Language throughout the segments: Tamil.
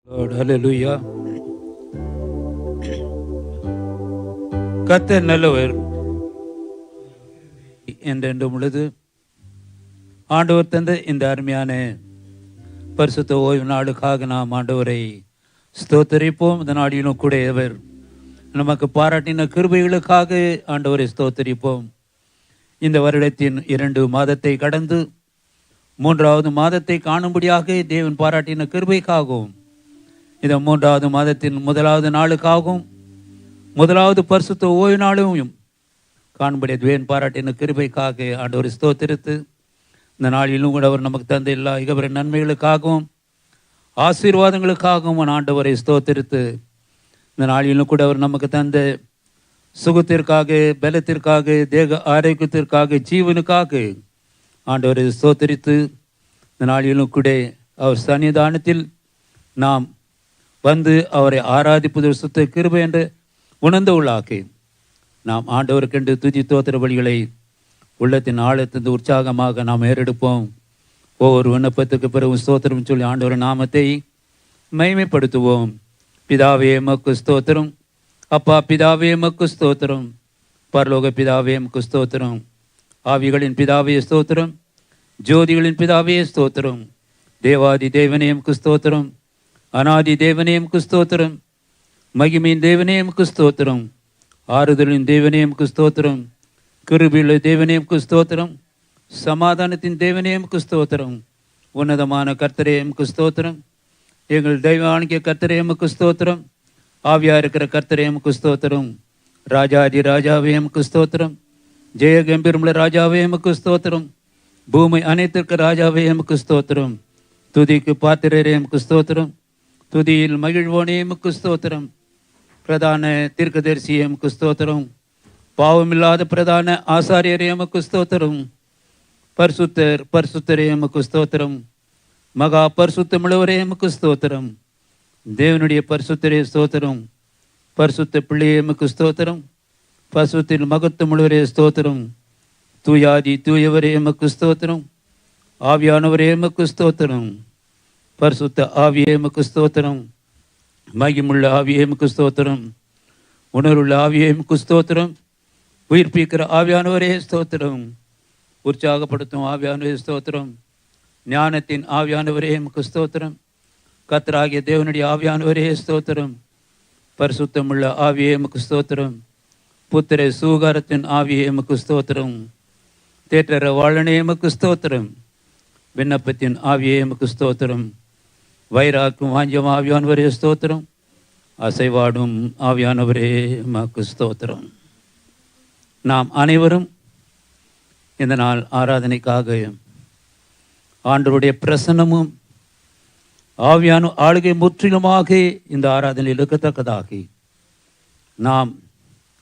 Lord, hallelujah. கர்த்தர் நல்லவர் என்றென்றும் உள்ளது. ஆண்டவர் தந்த இந்த அருமையான பரிசுத்த ஓய்வு நாளுக்காக நாம் ஆண்டவரை ஸ்தோத்தரிப்போம். இந்த நாடினும் கூட அவர் நமக்கு பாராட்டின கிருபைகளுக்காக ஆண்டவரை ஸ்தோத்தரிப்போம். இந்த வருடத்தின் 2 மாதத்தை கடந்து 3வது மாதத்தை காணும்படியாக தேவன் பாராட்டின கிருபைக்காகவும், இந்த 3வது மாதத்தின் 1வது நாளுக்காகவும் 1வது பரிசுத்த ஓய்வு நாளையும் காணும்படி தேவன் பாராட்டின கிருபைக்காக ஆண்டவரை ஸ்தோத்திரித்து, இந்த நாளிலும் கூட அவர் நமக்கு தந்த எல்லா இகவர நன்மைகளுக்காகவும் ஆசீர்வாதங்களுக்காகவும் ஆண்டவரை ஸ்தோத்திரித்து, இந்த நாளிலும் கூட அவர் நமக்கு தந்த சுகத்திற்காக, பலத்திற்காக, தேக ஆரோக்கியத்திற்காக, ஜீவனுக்காக ஆண்டவரை ஸ்தோத்திரித்து, இந்த நாளிலும் கூட அவர் சன்னிதானத்தில் நாம் வந்து அவரை ஆராதிப்பது சுத்த கிருபை என்று உணர்ந்த உள்ளாக்கி நாம் ஆண்டவருக்கென்று துதி தோத்திர வழிகளை உள்ளத்தின் ஆழத்தின் உற்சாகமாக நாம் ஏறெடுப்போம். ஒவ்வொரு விண்ணப்பத்துக்கு பிறகு ஸ்தோத்திரம் சொல்லி ஆண்டவர் நாமத்தை மகிமைப்படுத்துவோம். பிதாவே எமக்கு ஸ்தோத்திரம், அப்பா பிதாவே எமக்கு ஸ்தோத்திரம், பரலோக பிதாவே எமக்கு ஸ்தோத்திரம், ஆவிகளின் பிதாவே ஸ்தோத்திரம், ஜோதிகளின் பிதாவே ஸ்தோத்திரம், தேவாதி தேவனே எமக்கு ஸ்தோத்திரம், அநாதி தேவனே எமக்கு ஸ்தோத்திரம், மகிமையின் தேவனே எமக்கு ஸ்தோத்திரம், ஆறுதலின் தேவனே எமக்கு ஸ்தோத்திரம், கிருபையுள்ள தேவனே எமக்கு ஸ்தோத்திரம், சமாதானத்தின் தேவனே எமக்கு ஸ்தோத்திரம், உன்னதமான கர்த்தரே எமக்கு ஸ்தோத்திரம், எங்கள் தெய்வானிக்க கர்த்தரே எமக்கு ஸ்தோத்திரம், ஆவியா இருக்கிற கர்த்தரே எமக்கு ஸ்தோத்திரம், ராஜாதி ராஜாவே எமக்கு ஸ்தோத்திரம், ஜெய கம்பீரமுள்ள ராஜாவே எமக்கு ஸ்தோத்திரம், பூமி அனைத்திற்கு ராஜாவே எமக்கு ஸ்தோத்திரம், துதிக்கு பாத்திரரே எமக்கு ஸ்தோத்திரம், துதியில் மகிழ்வோனே எமக்கு ஸ்தோத்திரம், பிரதான தீர்க்கதரிசி எமக்கு ஸ்தோத்திரம், பாவமில்லாத பிரதான ஆசாரியரே எமக்கு ஸ்தோத்திரம், பரிசுத்தர் பரிசுத்தரே எமக்கு ஸ்தோத்திரம், மகா பரிசுத்தமுள்ளவரே எமக்கு ஸ்தோத்திரம், தேவனுடைய பரிசுத்தரே ஸ்தோத்திரம், பரிசுத்த பிள்ளையே எமக்கு ஸ்தோத்திரம், பரிசுத்தில் மகத்துவமுள்ளவரே ஸ்தோத்திரம், தூயாதி தூயவரே எமக்கு ஸ்தோத்திரம், ஆவியானவரே எமக்கு ஸ்தோத்திரம், பரிசுத்த ஆவியே எமக்கு ஸ்தோத்திரம், மகிமுள்ள ஆவியே எமக்கு ஸ்தோத்திரம், உணர்வுள்ள ஆவியே எமக்கு ஸ்தோத்திரம், உயிர்ப்பிக்கிற ஆவியானவரே ஸ்தோத்திரம், உற்சாகப்படுத்தும் ஆவியானவரே ஸ்தோத்திரம், ஞானத்தின் ஆவியானவரே எமக்கு ஸ்தோத்திரம், கர்த்தராகிய தேவனுடைய ஆவியானவரே ஸ்தோத்திரம், பரிசுத்தமுள்ள ஆவியே எமக்கு ஸ்தோத்திரம், புத்திர சூகாரத்தின் ஆவியே எமக்கு ஸ்தோத்திரம், தேற்றர வாழனே எமக்கு ஸ்தோத்திரம், விண்ணப்பத்தின் ஆவியே எமக்கு ஸ்தோத்திரம், வைராக்கும் வாஞ்சம் ஆவியானவரே ஸ்தோத்திரம், அசைவாடும் ஆவியானவரே எமக்கு ஸ்தோத்திரம். நாம் அனைவரும் இந்த நாள் ஆராதனைக்காக ஆண்டவருடைய பிரசன்னமும் ஆவியான ஆளுகை முற்றிலுமாக இந்த ஆராதனையில் இருக்கத்தக்கதாக நாம்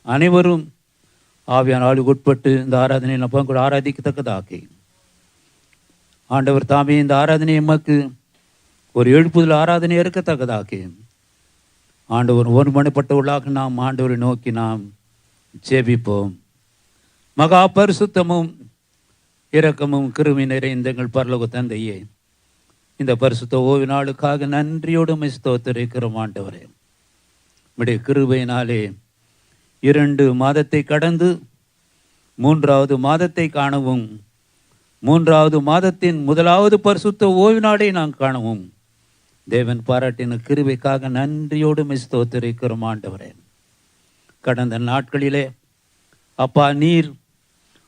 அனைவரும் ஆவியான ஆளுக்கு உட்பட்டு இந்த ஆராதனையில் நம்ம கூட ஆராதிக்கத்தக்கதாக ஆண்டவர் தாமே இந்த ஆராதனை எமக்கு ஒரு எழுப்புதல் ஆராதனை இருக்கத்தக்கதாக ஆண்டவர் ஒருமனப்பட்ட உள்ளாக நாம் ஆண்டவரை நோக்கி நாம் ஜெபிப்போம். மகா பரிசுத்தமும் இரக்கமும் கிருபை நிறைந்த எங்கள் பரலோக தந்தையே, இந்த பரிசுத்த ஓய்வு நாளுக்காக நன்றியோடு ஸ்தோத்திரிக்கிறோம். ஆண்டவரே, உம்முடைய கிருபையினாலே 2 மாதத்தை கடந்து 3வது மாதத்தை காணவும், 3வது மாதத்தின் 1வது பரிசுத்த ஓய்வு நாளை நாம் காணவும் தேவன் பாராட்டின கிருபைக்காக நன்றியோடு ஸ்தோத்திரிக்கிறோம். ஆண்டவரே, கடந்த நாட்களிலே அப்பா நீர்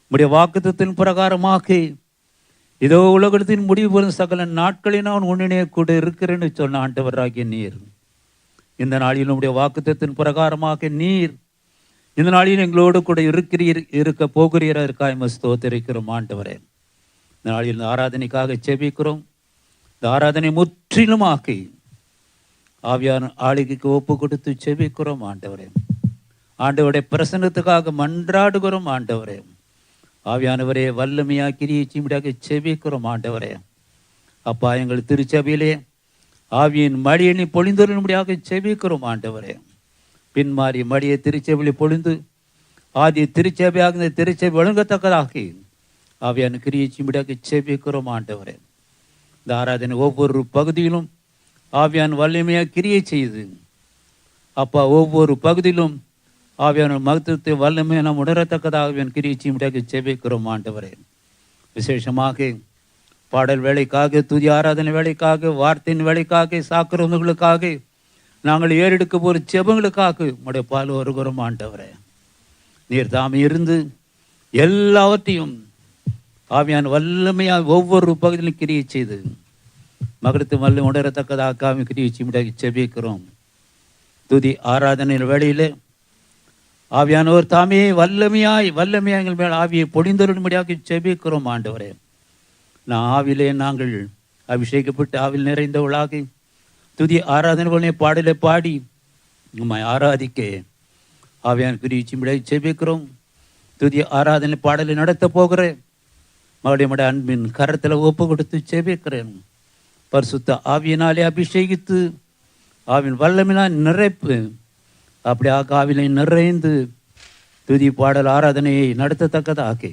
உம்முடைய வாக்குத்தத்தின் பிரகாரமாக இதோ உலகத்தின் முடிவு பெறும் சகல நாட்களில் நான் உன்னினே கூட இருக்கிறேன்னு சொன்ன ஆண்டவராகிய நீர், இந்த நாளில் உம்முடைய வாக்குத்தத்தின் பிரகாரமாக நீர் இந்த நாளில் எங்களோடு கூட இருக்க போகிறீரற்காய் ஸ்தோத்திரிக்கிறோம். ஆண்டவரே, இந்த நாளில் இந்த ஆராதனைக்காக செபிக்கிறோம். இந்த ஆராதனை முற்றிலுமாக்கி ஆவியான ஆளுகைக்கு ஒப்பு கொடுத்து செபிக்கிறோம். ஆண்டவரே, ஆண்டவருடைய பிரசன்னத்துக்காக மன்றாடுகிறோம். ஆண்டவரே, ஆவியானவரே வல்லமையா கிரியை செபிக்கிறோம். ஆண்டவரே, அப்பா எங்கள் திருச்சபையிலே ஆவியின் மடியை பொழிந்தொரும்படியாக செபிக்கிறோம். ஆண்டவரே, பின்மாறி மடியை திருச்சபையில் பொழிந்து ஆதி திருச்சபையாக இந்த திருச்சபை வழங்கத்தக்கதாக ஆவியான கிரியை செபிக்கிறோம். ஆண்டவரே, இந்த ஆராதனை ஒவ்வொரு பகுதியிலும் ஆவியான வல்லமையாக கிரியை செய்யுது. அப்பா, ஒவ்வொரு பகுதியிலும் ஆவியான மகத்துவத்தை வல்லமையை நாம் உணரத்தக்கதாக ஆவியான கிரியை செய்யும்படியாக ஜெபிக்கிறோம் ஆண்டவரே. விசேஷமாக பாடல் வேலைக்காக, துதி ஆராதனை வேலைக்காக, வார்த்தையின் வேலைக்காக, சாக்கிரங்களுக்காக, நாங்கள் ஏறெடுக்க போகிற ஜெபங்களுக்காக உம்முடைய பால் வருகிறோம் ஆண்டவரே. நீர் தாமே இருந்து எல்லாவற்றையும் ஆவியான வல்லமையாக ஒவ்வொரு பகுதியிலும் கிரியை செய்து மகத்து வல்ல உணரத்தக்கதாக ஆவியான கிரியை செய்யும்படியாக ஜெபிக்கிறோம். துதி ஆராதனை வேளையில் ஆவியானவர் தாமே வல்லமையாய் எங்கள் மேல் ஆவியை பொழிந்தருளும்படியாக ஜெபிக்கிறோம் ஆண்டவரே. நான் ஆவிலே நாங்கள் அபிஷேகப்பட்டு ஆவில் நிறைந்தவளாக துதி ஆராதனை பாடலை பாடி உம்மை ஆராதிக்க ஆவியான கிரியை செய்யும்படியாக ஜெபிக்கிறோம். துதி ஆராதனை பாடலை நடத்த போகிறேன். மறுபடியும் அன்பின் கரத்தில் ஒப்பு கொடுத்து ஜெபிக்கிறேன். பரிசுத்த ஆவியினாலே அபிஷேகித்து ஆவின் வல்லமையினால் நிறைப்பு அப்படியாக ஆவிலை நிறைந்து துதி பாடல் ஆராதனையை நடத்தத்தக்கதாக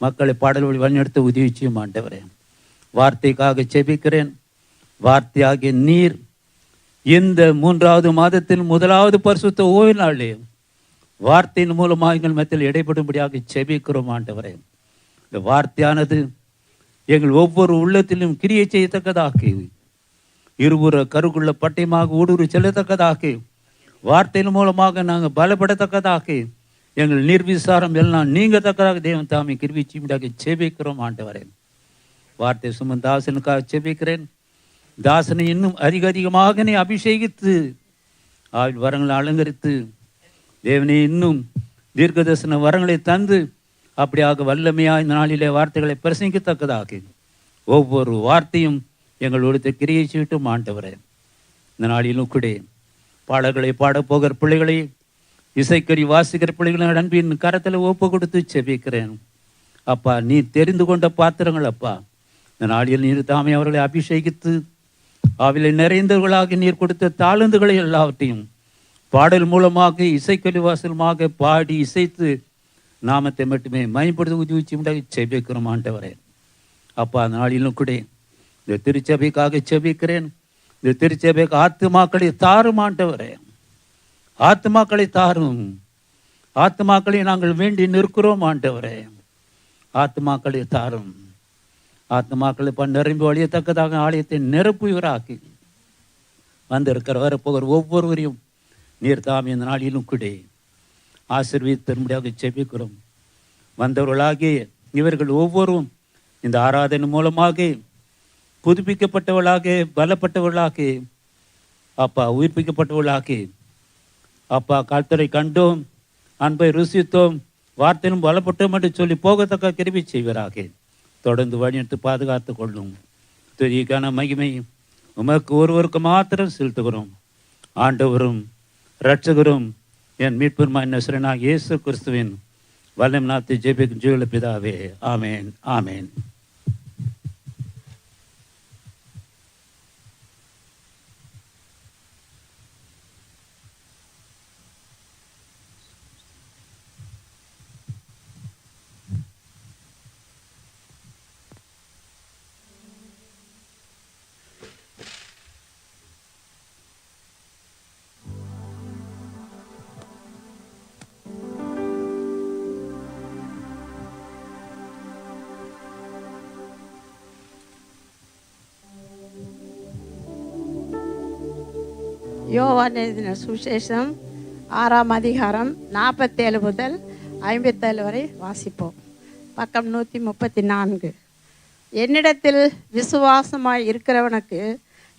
மக்களை பாடல் வழி வழிநடத்த உதவி செய்யும் ஆண்டவரே. வார்த்தைக்காக ஜெபிக்கிறேன். வார்த்தையாகிய நீர் இந்த 3வது மாதத்தில் 1வது பரிசுத்த ஓய்வு நாளே வார்த்தையின் மூலமாக எங்கள் மத்தியில் இடைப்படும்படியாக ஜெபிக்கிறோம் ஆண்டவரே. இந்த வார்த்தையானது எங்கள் ஒவ்வொரு உள்ளத்திலும் கிரியை செய்யத்தக்கதாக, இருபுற கருக்குள்ள பட்டயமாக ஊடுருவி செல்லத்தக்கதாக, வார்த்தையின் மூலமாக நாங்கள் பலப்படத்தக்கதாக, எங்கள் நிர்விசாரம் எல்லாம் நீங்கத்தக்கதாக தேவன் தாமே கிருபை செய்யும்படியாக ஜெபிக்கிறோம் ஆண்டவரே. வார்த்தை சுமன் தாசனுக்காக ஜெபிக்கிறேன். தாசனை இன்னும் அதிகமாக நீ அபிஷேகித்து ஆயுள் வரங்களை அலங்கரித்து தேவனை இன்னும் தீர்க்கதரிசன வரங்களை தந்து அப்படியாக வல்லமையாக இந்த நாளிலே வார்த்தைகளை பிரசங்கிக்கத்தக்கதாக ஒவ்வொரு வார்த்தையும் எங்களோடு கிரியை செய்யட்டும் ஆண்டவரே. இந்த நாளிலும் கூட பாடல்களை பாடப்போகிற பிள்ளைகளை, இசைக்கறி வாசிக்கிற பிள்ளைகளை அன்பின் கரத்தில் ஒப்பு கொடுத்து செபிக்கிறேன். அப்பா, நீ தெரிந்து கொண்ட பாத்திரங்கள் அப்பா, இந்த நாளில் நீர் தாமே அவர்களை அபிஷேகித்து ஆவிலை நிறைந்தவர்களாக நீர் கொடுத்த தாளந்துகளை எல்லாவற்றையும் பாடல் மூலமாக, இசைக்கறி வாசலமாக பாடி இசைத்து நாமத்தை மட்டுமே மயப்படுத்த உதவி செபிக்கிறோம் ஆண்டவரே. அப்பா, அந்த நாளிலும் கூட இந்த திருச்சபைக்காக செபிக்கிறேன். இந்த திருச்சபைக்கு ஆத்துமாக்களை தாரும் ஆண்டவரே. ஆத்துமாக்களை தாரும். ஆத்துமாக்களை நாங்கள் வேண்டி நிற்கிறோம் ஆண்டவரே. ஆத்துமாக்களை தாரும். ஆத்துமாக்களை நிரம்பி வழியத்தக்கதாக ஆலயத்தை நிரப்புவராக்கி வந்திருக்கிற வரப்போகிற ஒவ்வொருவரையும் நீர் தாம் இந்த நாளிலும் கூட ஆசீர்வதித்தரும்படியாக செபிக்கிறோம். வந்தவர்களாகிய இவர்கள் ஒவ்வொருவரும் இந்த ஆராதனை மூலமாக புதுப்பிக்கப்பட்டவர்களாக, பலப்பட்டவர்களாக, அப்பா உயிர்ப்பிக்கப்பட்டவர்களாக, அப்பா கர்த்தரை கண்டோம், அன்பை ருசித்தோம், வார்த்தையிலும் பலப்பட்டோம் என்று சொல்லி போகத்தக்க கிருபை செய்வராக தொடர்ந்து வழிநடத்தி பாதுகாத்து கொள்ளும். துதிக்கான மகிமை உமக்கு ஒருவருக்கு மாத்திரம் செலுத்துகிறோம். ஆண்டவரும் இரட்சகரும் என் மீட்பெருமான் நசரேயனாகிய இயேசு கிறிஸ்துவின் வல்லம் நாத்தை ஜெபிக்கும் ஜீவனுள்ள பிதாவே, ஆமேன், ஆமேன். யோவான் எழுதின சுவிசேஷம் 6ஆம் அதிகாரம் 47 முதல் 57 வரை வாசிப்போம். பக்கம் 134. என்னிடத்தில் விசுவாசமாய் இருக்கிறவனுக்கு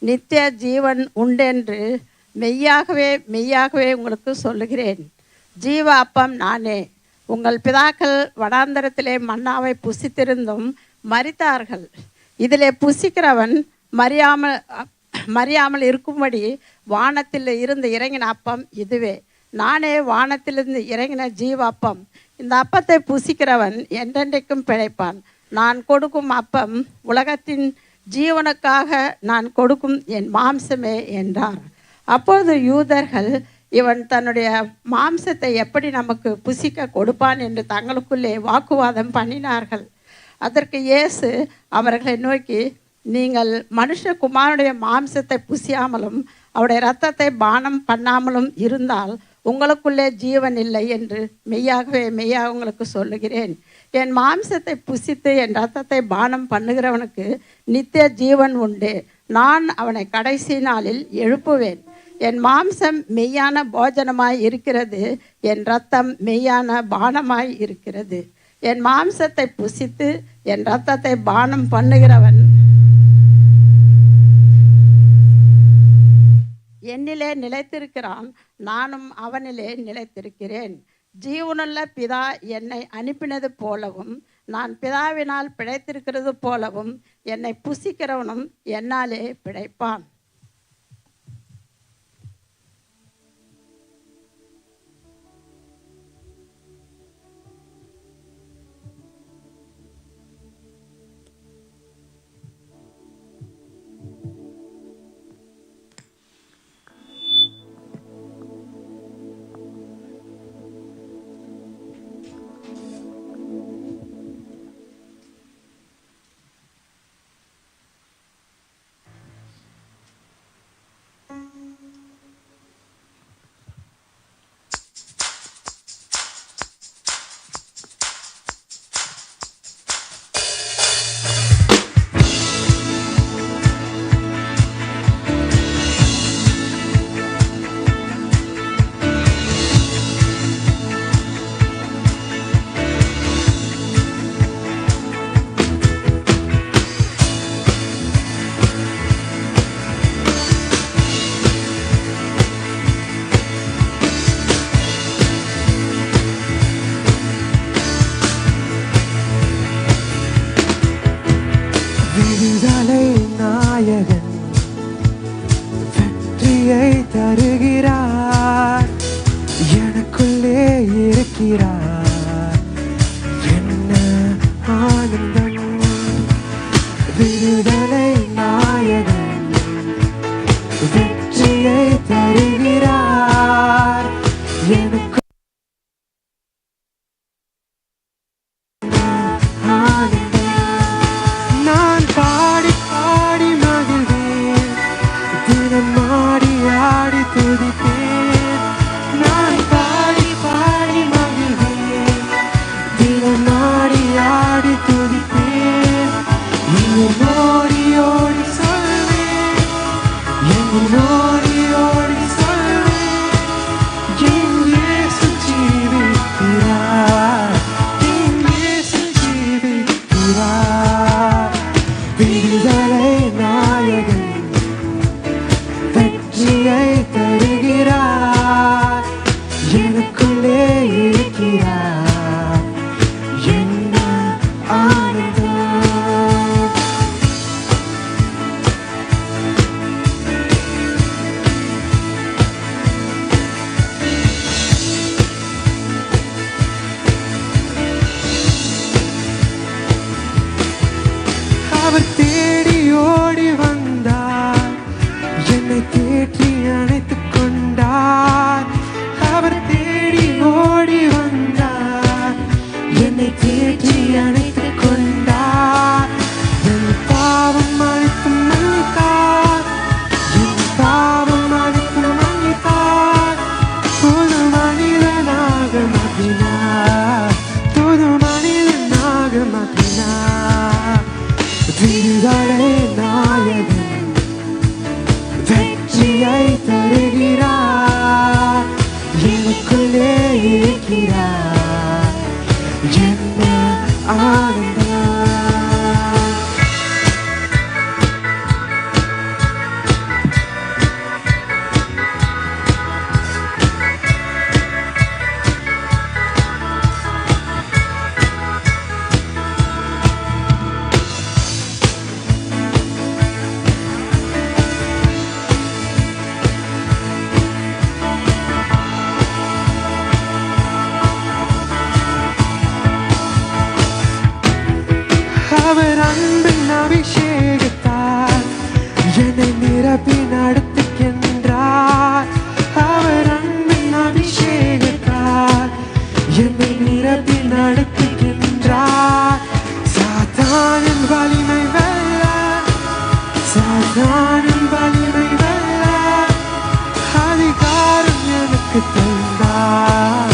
நித்திய ஜீவன் உண்டென்று மெய்யாகவே மெய்யாகவே உங்களுக்கு சொல்லுகிறேன். ஜீவ அப்பம் நானே. உங்கள் பிதாக்கள் வனாந்தரத்திலே மன்னாவை புசித்திருந்தும் மரித்தார்கள். இதிலே புசிக்கிறவன் மறியாமல் இருக்கும்படி வானத்தில் இருந்து இறங்கின அப்பம் இதுவே. நானே வானத்திலிருந்து இறங்கின ஜீவ அப்பம். இந்த அப்பத்தை புசிக்கிறவன் என்றென்றைக்கும் பிழைப்பான். நான் கொடுக்கும் அப்பம் உலகத்தின் ஜீவனுக்காக நான் கொடுக்கும் என் மாம்சமே என்றார். அப்பொழுது யூதர்கள் இவன் தன்னுடைய மாம்சத்தை எப்படி நமக்கு புசிக்க கொடுப்பான் என்று தங்களுக்குள்ளே வாக்குவாதம் பண்ணினார்கள். அதற்கு இயேசு அவர்களை நோக்கி, நீங்கள் மனுஷகுமாரனுடைய மாம்சத்தை புசியாமலும் அவருடைய இரத்தத்தை பானம் பண்ணாமலும் இருந்தால் உங்களுக்குள்ளே ஜீவன் இல்லை என்று மெய்யாகவே மெய்யாக உங்களுக்கு சொல்லுகிறேன். என் மாம்சத்தை புசித்து என் இரத்தத்தை பானம் பண்ணுகிறவனுக்கு நித்திய ஜீவன் உண்டு. நான் அவனை கடைசி நாளில் எழுப்புவேன். என் மாம்சம் மெய்யான போஜனமாய் இருக்கிறது, என் இரத்தம் மெய்யான பானமாய் இருக்கிறது. என் மாம்சத்தை புசித்து என் இரத்தத்தை பானம் பண்ணுகிறவன் என்னிலே நிலைத்திருக்கிறான், நானும் அவனிலே நிலைத்திருக்கிறேன். ஜீவனுள்ள பிதா என்னை அனுப்பினது போலவும் நான் பிதாவினால் பிழைத்திருக்கிறது போலவும் என்னை புசிக்கிறவனும் என்னாலே பிழைப்பான். எனக்கு தந்தார்,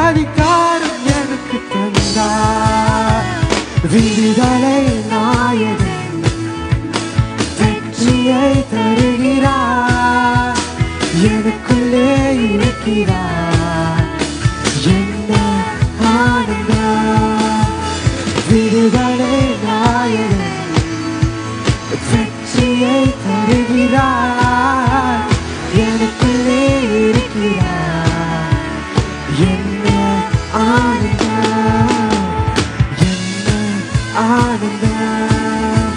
அதிகாரம் எனக்கு தந்தார். விடுதலை நாயகன் வெற்றியை தருகிறார், எனக்குள்ளே இருக்கிறார். என்ன ஆனந்தம்! விடுதலை நாயகன் வெற்றியை தருகிறார், எனக்குள்ளே இருக்கிறார். என்ன ஆனந்தம்! என்ன ஆனந்தம்!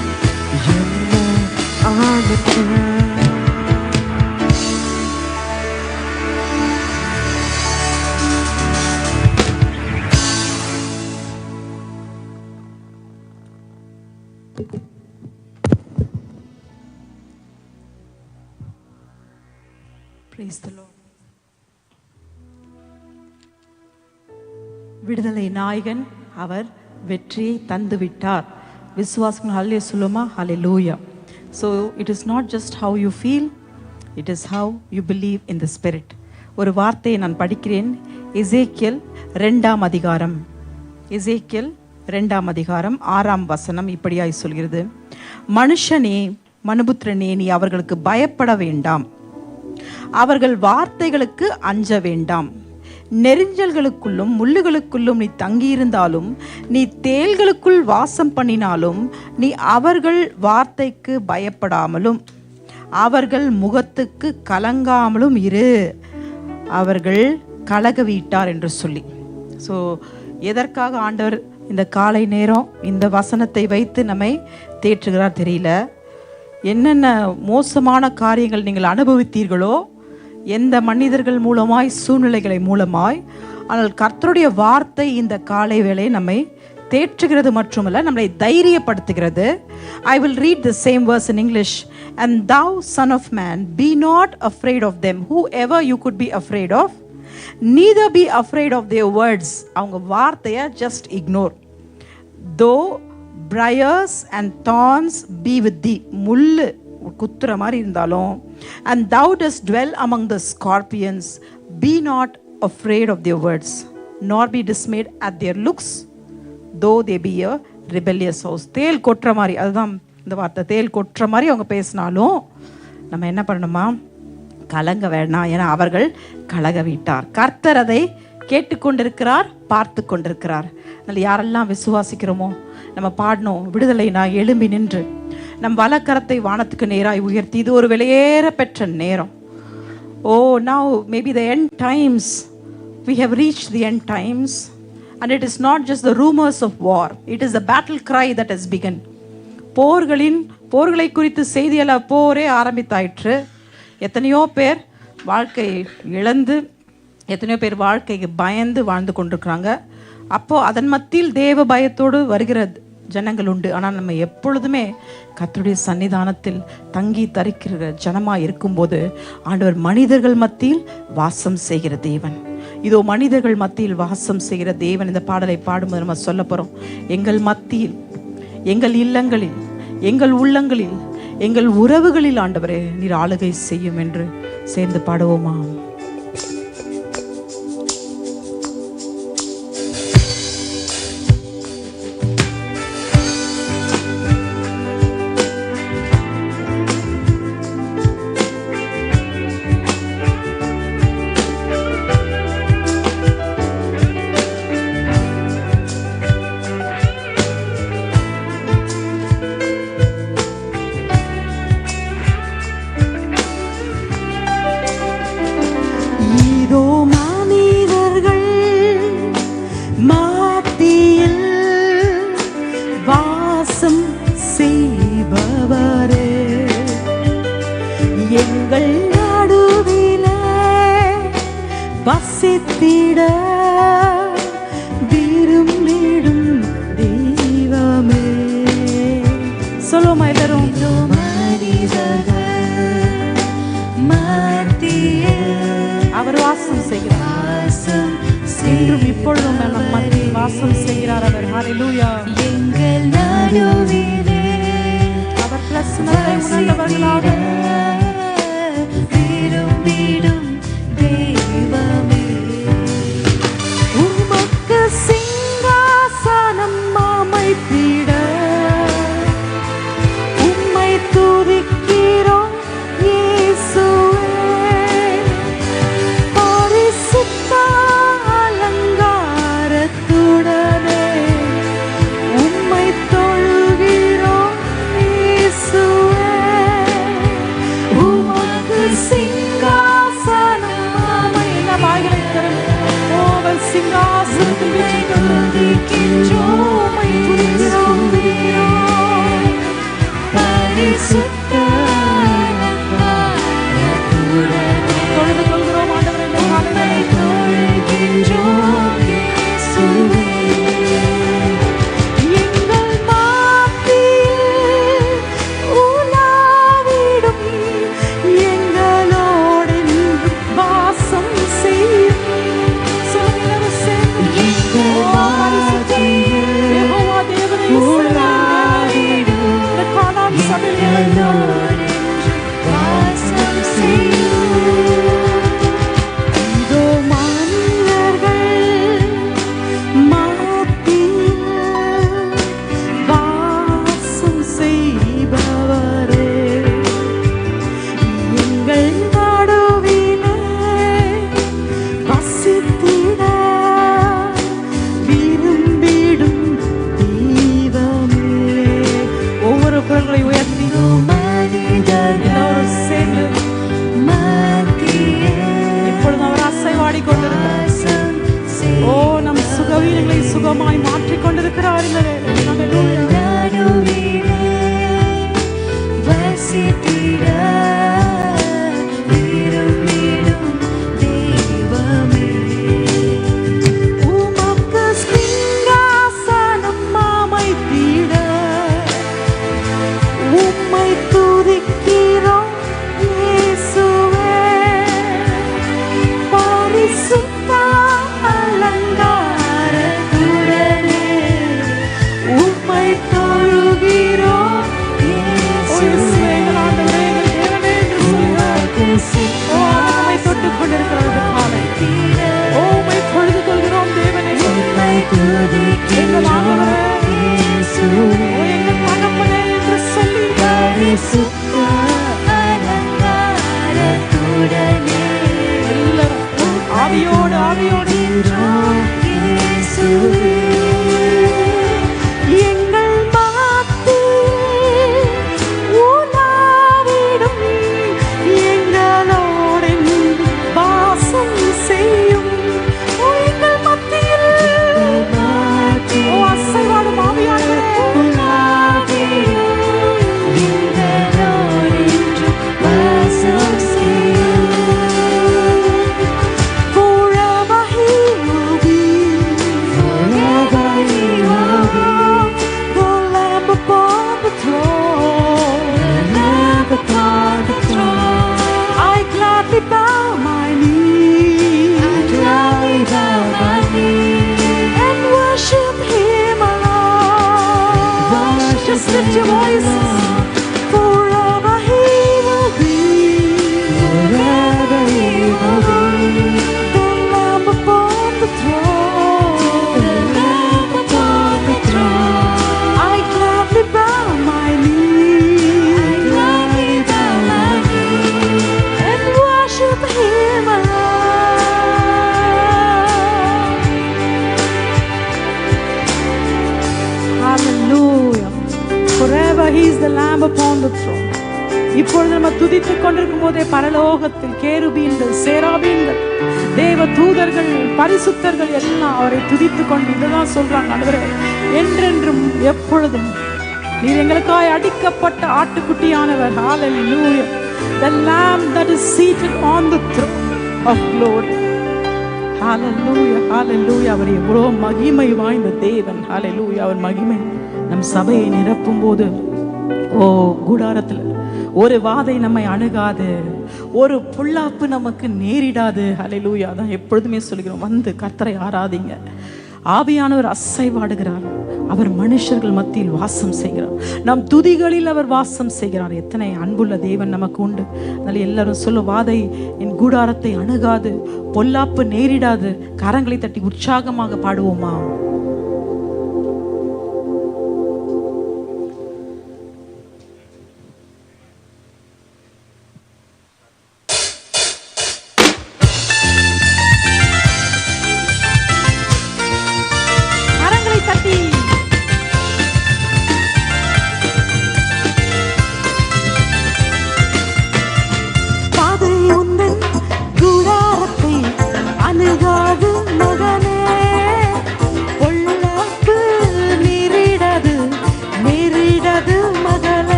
என்ன ஆனந்தம்! Praise the Lord. விடுதலை நாயகன் அவர் வெற்றியை தந்து விட்டார். விசுவாசம் ஹல்லே சொல்லுமா? ஹல்லேலூயா. So it is not just how you feel, it is how you believe in the spirit. ஒரு வார்த்தையை நான் படிக்கிறேன். எசேக்கியேல் 2ஆம் அதிகாரம், எசேக்கியேல் 2ஆம் அதிகாரம் 6ஆம் வசனம் இப்படியாய் சொல்கிறது: மனுஷனே, மனுபுத்திரனே, நீ அவர்களுக்கு பயப்பட வேண்டாம், அவர்கள் வார்த்தைகளுக்கு அஞ்ச வேண்டாம். நெரிஞ்சல்களுக்குள்ளும் முள்ளுகளுக்குள்ளும் நீ தங்கியிருந்தாலும், நீ தேள்களுக்குள் வாசம் பண்ணினாலும், நீ அவர்கள் வார்த்தைக்கு பயப்படாமலும் அவர்கள் முகத்துக்கு கலங்காமலும் இரு, அவர்கள் கலக வீட்டார் என்று சொல்லி. ஸோ எதற்காக ஆண்டவர் இந்த காலை நேரம் இந்த வசனத்தை வைத்து நம்மை தேற்றுகிறார் தெரியல. என்னென்ன மோசமான காரியங்கள் நீங்கள் அனுபவித்தீர்களோ, எந்த மனிதர்கள் மூலமாய், சூழ்நிலைகளை மூலமாய், ஆனால் கர்த்தருடைய வார்த்தை இந்த காலை வேளை நம்மை தேற்றுகிறது மட்டுமல்ல, நம்மை தைரியப்படுத்துகிறது. I will read the same verse in English. And thou, son of man, be not afraid of them, whoever you could be afraid of, neither be afraid of their words. அவங்க வார்த்தையை just ignore. Though briars and thorns be with thee, முள்ளு குத்துற மாதிரி இருந்தாலும், and thou dost dwell among the scorpions, be not afraid of their words, nor be dismayed at their looks, though they be a rebellious house. தேல் கொட்டுற மாதிரி, அதுதான் இந்த வார்த்தை, தேல் கொட்டுற மாதிரி அவங்க பேசினாலும் நம்ம என்ன பண்ணணுமா? கலங்க வேண்டாம், ஏன்னா அவர்கள் கலக விட்டார். கர்த்தர் அதை கேட்டுக்கொண்டிருக்கிறார், பார்த்து கொண்டிருக்கிறார். அதில் யாரெல்லாம் விசுவாசிக்கிறோமோ நம்ம பாடணும், விடுதலை நான் எழும்பி நின்று நம் வலக்கரத்தை வானத்துக்கு நேராய் உயர்த்தி, இது ஒரு வெளியேற பெற்ற நேரம். ஓ, now maybe the end times, we have reached the end times, and it is not just the rumors of war, it is the battle cry that has begun. போர்களை குறித்து செய்தியெல்லாம் போரே ஆரம்பித்தாயிற்று. எத்தனையோ பேர் வாழ்க்கை இழந்து, எத்தனையோ பேர் வாழ்க்கைக்கு பயந்து வாழ்ந்து கொண்டிருக்கிறாங்க. அப்போது அதன் மத்தியில் தேவ பயத்தோடு வருகிற ஜனங்கள் உண்டு. ஆனால் நம்ம எப்பொழுதுமே கர்த்தருடைய சன்னிதானத்தில் தங்கி தரிக்கிற ஜனமாக இருக்கும்போது, ஆண்டவர் மனிதர்கள் மத்தியில் வாசம் செய்கிற தேவன், இதோ மனிதர்கள் மத்தியில் வாசம் செய்கிற தேவன். இந்த பாடலை பாடும்போது நம்ம சொல்ல போகிறோம், எங்கள் மத்தியில், எங்கள் இல்லங்களில், எங்கள் உள்ளங்களில், எங்கள் உறவுகளில் ஆண்டவரே நீர் ஆளுகை செய்யும் என்று சேர்ந்து பாடுவோமா? வசித்திட விரும்பிடும் தெய்வமே. சொல்லுமா எல்லாரும்? அவர் வாசம் செய்கிறார், இன்றும் இப்பொழுதும் நம் மத்தியில் வாசம் செய்கிறார் அவர். ஹல்லேலூயா. எங்கள் நடுவிலே அவர் பிரசன்னத்தை உணர்ந்தவர்களாக விரும்பிடும் தெய்வமே. சிங்காசனத்தில் வீற்றிருக்கிறோம். உம்மை துதிக்கிறோம், துதிக்கிறோம். தொழுது கொள்கிறோம் ஆண்டவரே, இந்த காலைவேளை. எங்கள் மத்தியில் உலாவிடும், எங்களோடு வாசம் செய்யும். சொல்லுங்க எல்லாரும் சேர்ந்து. யெகோவா தேவனே, இந்த கானான் சபையில் வாசம் செய்யும். இதோ மனிதர்கள் மத்தியில் வாசம் செய்பவரே, எங்கள் நடுவிலே வசித்திட விரும்பிடும் தெய்வமே. ஒவ்வொரு குரல்களை உயர்த்தினோம் எல்லாரும் சேர்ந்து. இப்பொழுது அவர் அசைவாடி கொண்டிருக்கிறார். ஓ, நம் சுகவீனங்களை சுகமாய் மாற்றிக் கொண்டிருக்கிறார். இந்த உமக்கு சிங்காசனம் அமைத்திட உம்மை துதிக்கிறோம் இயேசுவே. பரிசுத்த அலங்காரத்துடனே உம்மை தொழுகிறோம் இயேசுவே. எங்கள் ஆண்டவரே, எங்கள் தேவனே என்று சொல்லுங்கள். ஓ, நம்மை தொட்டுக் கொண்டிருக்கிறது காலை. ஓ, உம்மை தொழுது கொள்கிறோம் தேவனே. எங்கள் ஆண்டவரே, ஓ, எங்கள் தகப்பனே என்று சொல்லி எல்லாரும் ஆவியோடு ஆவியோடு எங்கள் மத்தியில் உலாவிடும், எங்களோடு வாசம் செய்யும். ஓ, எங்கள் மத்தியில் ஓ, அசைவாடும் ஆவியானவரே. Forever he will be, forever he will be, the Lamb upon the throne, the Lamb upon the throne. I gladly bow my knee, I gladly bow my knee, and worship him alone. Just lift your voices. Forever he will be, forever he will be, the Lamb upon the throne, the Lamb upon the throne. I gladly bow my knee, I gladly bow my knee, and worship him alone. Hallelujah. Forever he is the Lamb upon the throne. இப்பொழுது நம்ம துதித்துக் கொண்டிருக்கும் போதே பரலோகத்தில் கேருபீன்கள், சேராபீன்கள், தேவ தூதர்கள், பரிசுத்தர்கள் எல்லாம் அவரை துதித்துக் கொண்டு இதுதான் சொல்றாங்க. ஆண்டவரே, என்றென்றும் எப்பொழுதும் நீர் எங்களுக்காய் அடிக்கப்பட்ட ஆட்டுக்குட்டியானவர். Hallelujah. The lamb that is seated on the throne of glory. Hallelujah, hallelujah. அவர் எவ்வளோ மகிமை வாய்ந்த தேவன். Hallelujah. அவர் மகிமை நம் சபையை நிரப்பும் போது, ஓ, கூடாரத்தில் ஒரு வாதை நம்மை அணுகாது, ஒரு பொல்லாப்பு நமக்கு நேரிடாது. ஹல்லேலூயா. அதான் எப்பொழுதுமே சொல்கிறோம், வந்து கர்த்தரை ஆராதிங்க. ஆவியானவர் அசைவாடுகிறார். அவர் மனுஷர்கள் மத்தியில் வாசம் செய்கிறார். நம் துதிகளில் அவர் வாசம் செய்கிறார். எத்தனை அன்புள்ள தேவன் நமக்கு உண்டு. அதனால எல்லாரும் சொல்ல, வாதை என் கூடாரத்தை அணுகாது, பொல்லாப்பு நேரிடாது. கரங்களை தட்டி உற்சாகமாக பாடுவோமா? அணுகாது மகனே,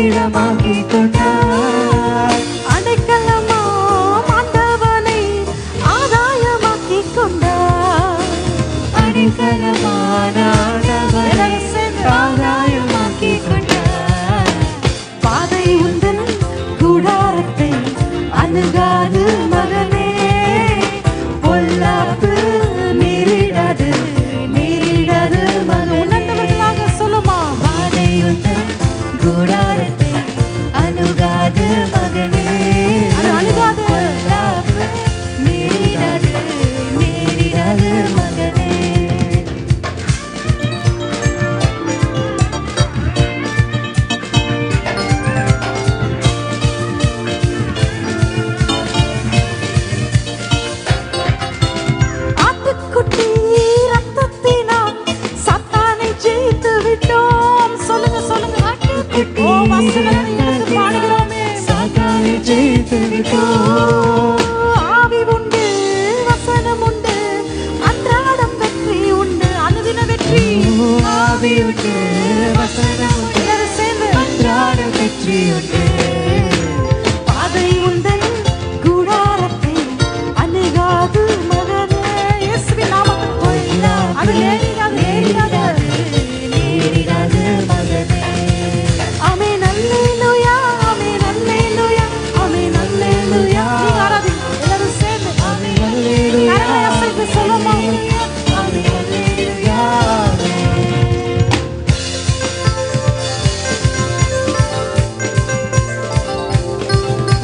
இருப்பிடமாக்கி கொண்டார். அடைக்கலமாம் ஆண்டவனை ஆதாயமாக்கி கொண்டார். அடைக்கலமான ஆண்டவரை ஆதாயமாக்கி கொண்டார். பாதை உந்தன் கூடாரத்தை அணுகாது மகனே, பொல்லாப்பு நேரிடாது நேரிடாது மகனே. உணர்ந்தவர்களாக சொல்லுமா, பாதை உந்தன் கூடாரத்தை அணுகாது மகனே, அது அணுகாது. பொல்லாப்பு நேரிடாது நேரிடாது மகனே. ஆட்டுக்குட்டி ரத்தத்தினால் சாத்தானை ஜெயித்து விட்டோம். சொல்லுங்க சொல்லுங்க. ஆட்டுக்குட்டி ஓ, வசனத்தை எடுத்து பாடுகிறோமே. சாத்தானை ஜெயித்து விட்டோம். ஆவி உண்டு, வசனம் உண்டு, அன்றாடம் வெற்றி உண்டு, அனுதின வெற்றி. ஆவி உண்டு, வசனம் உண்டு, எல்லாரும் சேர்ந்து. அன்றாட வெற்றி உண்டு. பாதை உந்தன் கூடாரத்தை அணுகாது மகனே. இயேசுவின் நாமத்தில் போயிடா. அது நேரிடாது நேரிடாது. நேரிடாது மகனே. ஆமென் அல்லேலூயா, ஆமென் அல்லேலூயா, ஆமென் அல்லேலூயா. நீங்க ஆராதிங்க. எல்லாரும் சேர்ந்து. ஆமென் அல்லேலூயா. கரங்களை அசைத்து சொல்லுமா. ஆமென் அல்லேலூயா.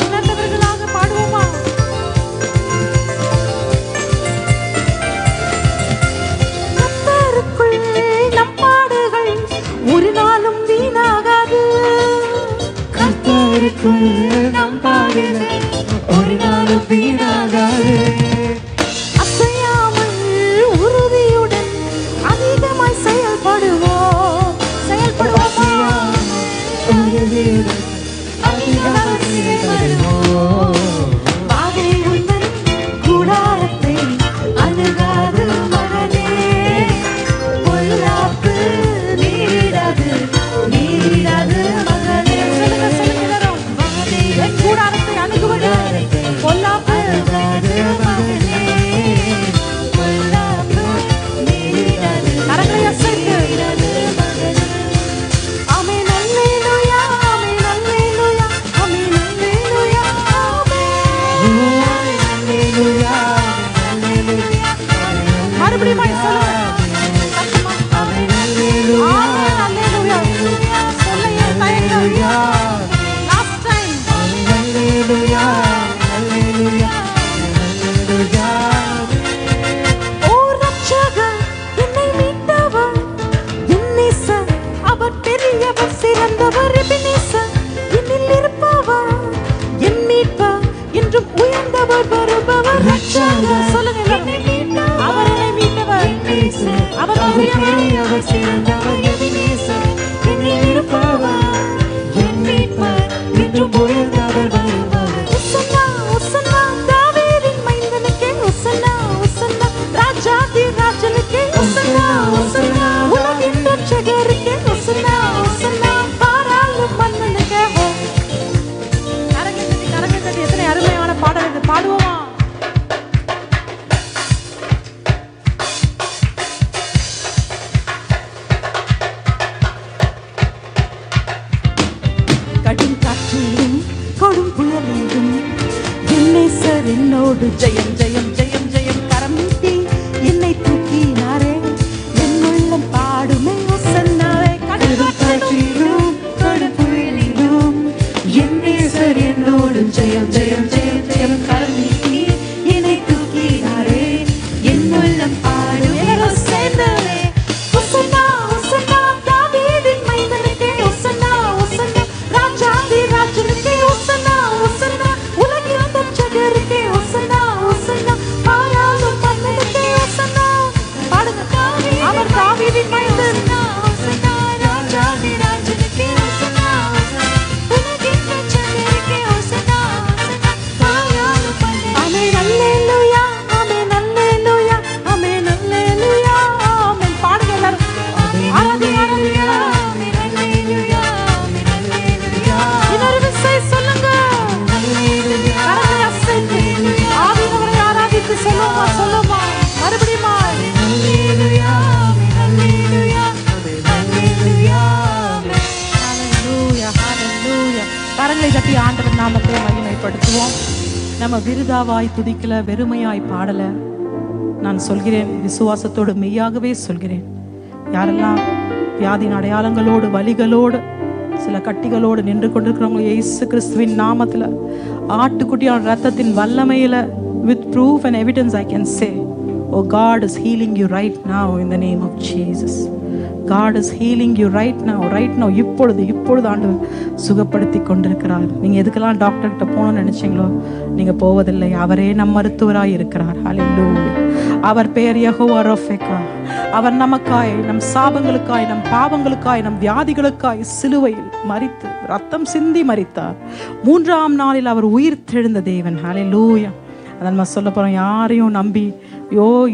உணர்ந்தவர்களாக பாடுவோமா. கர்த்தருக்குள் நம் பாடுகள் ஒரு நாளும் வீணாகாது. கர்த்தருக்குள் நம் பாடுகள் ஒரு நாளும் வீணாகாது. அசையாமல் உறுதியுடன் அதிகமாய் செயல்படுவோம். செயல்படுவோமா. உறுதியுடன் அதிகமாக செயல்படுவோம். பாதை உந்தன் கூடாரத்தை அணுகாது மகனே, பொல்லாப்பு நேரிடாது நேரிடாது மகனே. சொல்லுங்க சொல்லுங்க எல்லாரும். என் கூடாரத்தை அணுகுவது பொல்லாப்பு அணுகாது மகனே, பொல்லாப்பு நேரிடாது கரங்களை அசைத்து. ஆமென் அல்லேலூயா, ஆமென் அல்லேலூயா, ஆமென் அல்லேலூயா, ஆமென். அல்லேலூயா. அல்லேலூயா. மறுபடியும் சொல்லுங்க. சத்தமா. ஆமென் அல்லேலூயா. ஆமென் அல்லேலூயா. சொல்ல ஏன் தயக்கம்? Last time. அல்லேலூயா. அல்லேலூயா. அல்லேலூயா. ஓ ரட்சகர், என்னை மீட்டவர், என் நேசர், அவர் பெரியவர், சிறந்தவர், எபினேசர், என்னில் இருப்பவர், என் மீட்பர், என்றும் உயர்ந்தவர், வருபவர், ரட்சகர். சொல்லுங்க எல்லாரும். அவர் என்னை மீட்டவர், அவர் பெரியவர், சிறந்தவர், எபினேசர், என்னில் இருப்பவர், என் மீட்பர், என்றும் உயர்ந்தவர், வருபவர். உசன்னா, உசன்னா, தாவீதின் மைந்தனுக்கே உசன்னா, உசன்னா, ராஜாதி ராஜனுக்கே உசன்னா, உசன்னா, உலகின் ரட்சகருக்கே உசன்னா, உசன்னா, பாராளும் மன்னனுக்கே. கரங்கள் தட்டி எத்தனை அருமையான பாடல் இது. பாடுவோமா. கடும் காற்றிலும் கொடும் புயலிலும் என் நேசர் என்னோடு ஜெயம் ஜெயம் ஜெயம் ஜெயம் கரம் நீட்டி என்னை தூக்கினாரே. என் உள்ளம் பாடுமே ஒசன்னாவே. கடும் காற்றிலும் கடும் புயலிலும் என் நேசர் என்னோடு ஜெயம் ஜெயம் ஜெயம் ஜெயம் கரம் நீட்டி என்னை தூக்கினாரே. என் உள்ளம் பாடுமே சேர்ந்தவே. ஒசன்னா, ஒசன்னா, தாவீதின் மைந்தனுக்கே ஒசன்னா, ஒசன்னா, ராஜாதி ராஜனுக்கே ஒசன்னா, ஒசன்னா, உலகின் ரட்சகருக்கே ஒசன்னா, ஒசன்னா, கரங்களை தட்டி ஆண்டவர் நாமத்தை மகிமைப்படுத்துவோம். நம்ம விருதாவாய் துதிக்கல, வெறுமையாய் பாடல. நான் சொல்கிறேன், விசுவாசத்தோடு மெய்யாகவே சொல்கிறேன், யாரெல்லாம் வியாதியின் அடையாளங்களோடு வலிகளோடு சில கட்டிகளோடு நின்று கொண்டிருக்கிறவங்க இயேசு கிறிஸ்துவின் நாமத்துல ஆட்டுக்குட்டியான ரத்தத்தின் வல்லமையில with proof and evidence I can say, oh God is healing you right now in the name of Jesus. God is healing you right now. இப்பொழுது ஆண்டவர் சுகப்படுத்தி கொண்டிருக்கிறார். நீங்க எதுக்கெல்லாம் டாக்டர் கிட்ட போகணும்னு நினைச்சீங்களோ நீங்க போவதில்லை. அவரே நம் மருத்துவராய் இருக்கிறார். ஹல்லேலூயா. அவர் பெயர் யெகோவா ரஃபேக்கா. அவர் நமக்காய், நம் சாபங்களுக்காய், நம் பாவங்களுக்காய், நம் வியாதிகளுக்காய் சிலுவையில் மரித்து ரத்தம் சிந்தி மரித்தார். 3ஆம் நாளில் அவர் உயிர் தெழுந்த தேவன். ஹல்லேலூயா. அதான் நம்ம சொல்ல போறோம், யாரையும் நம்பி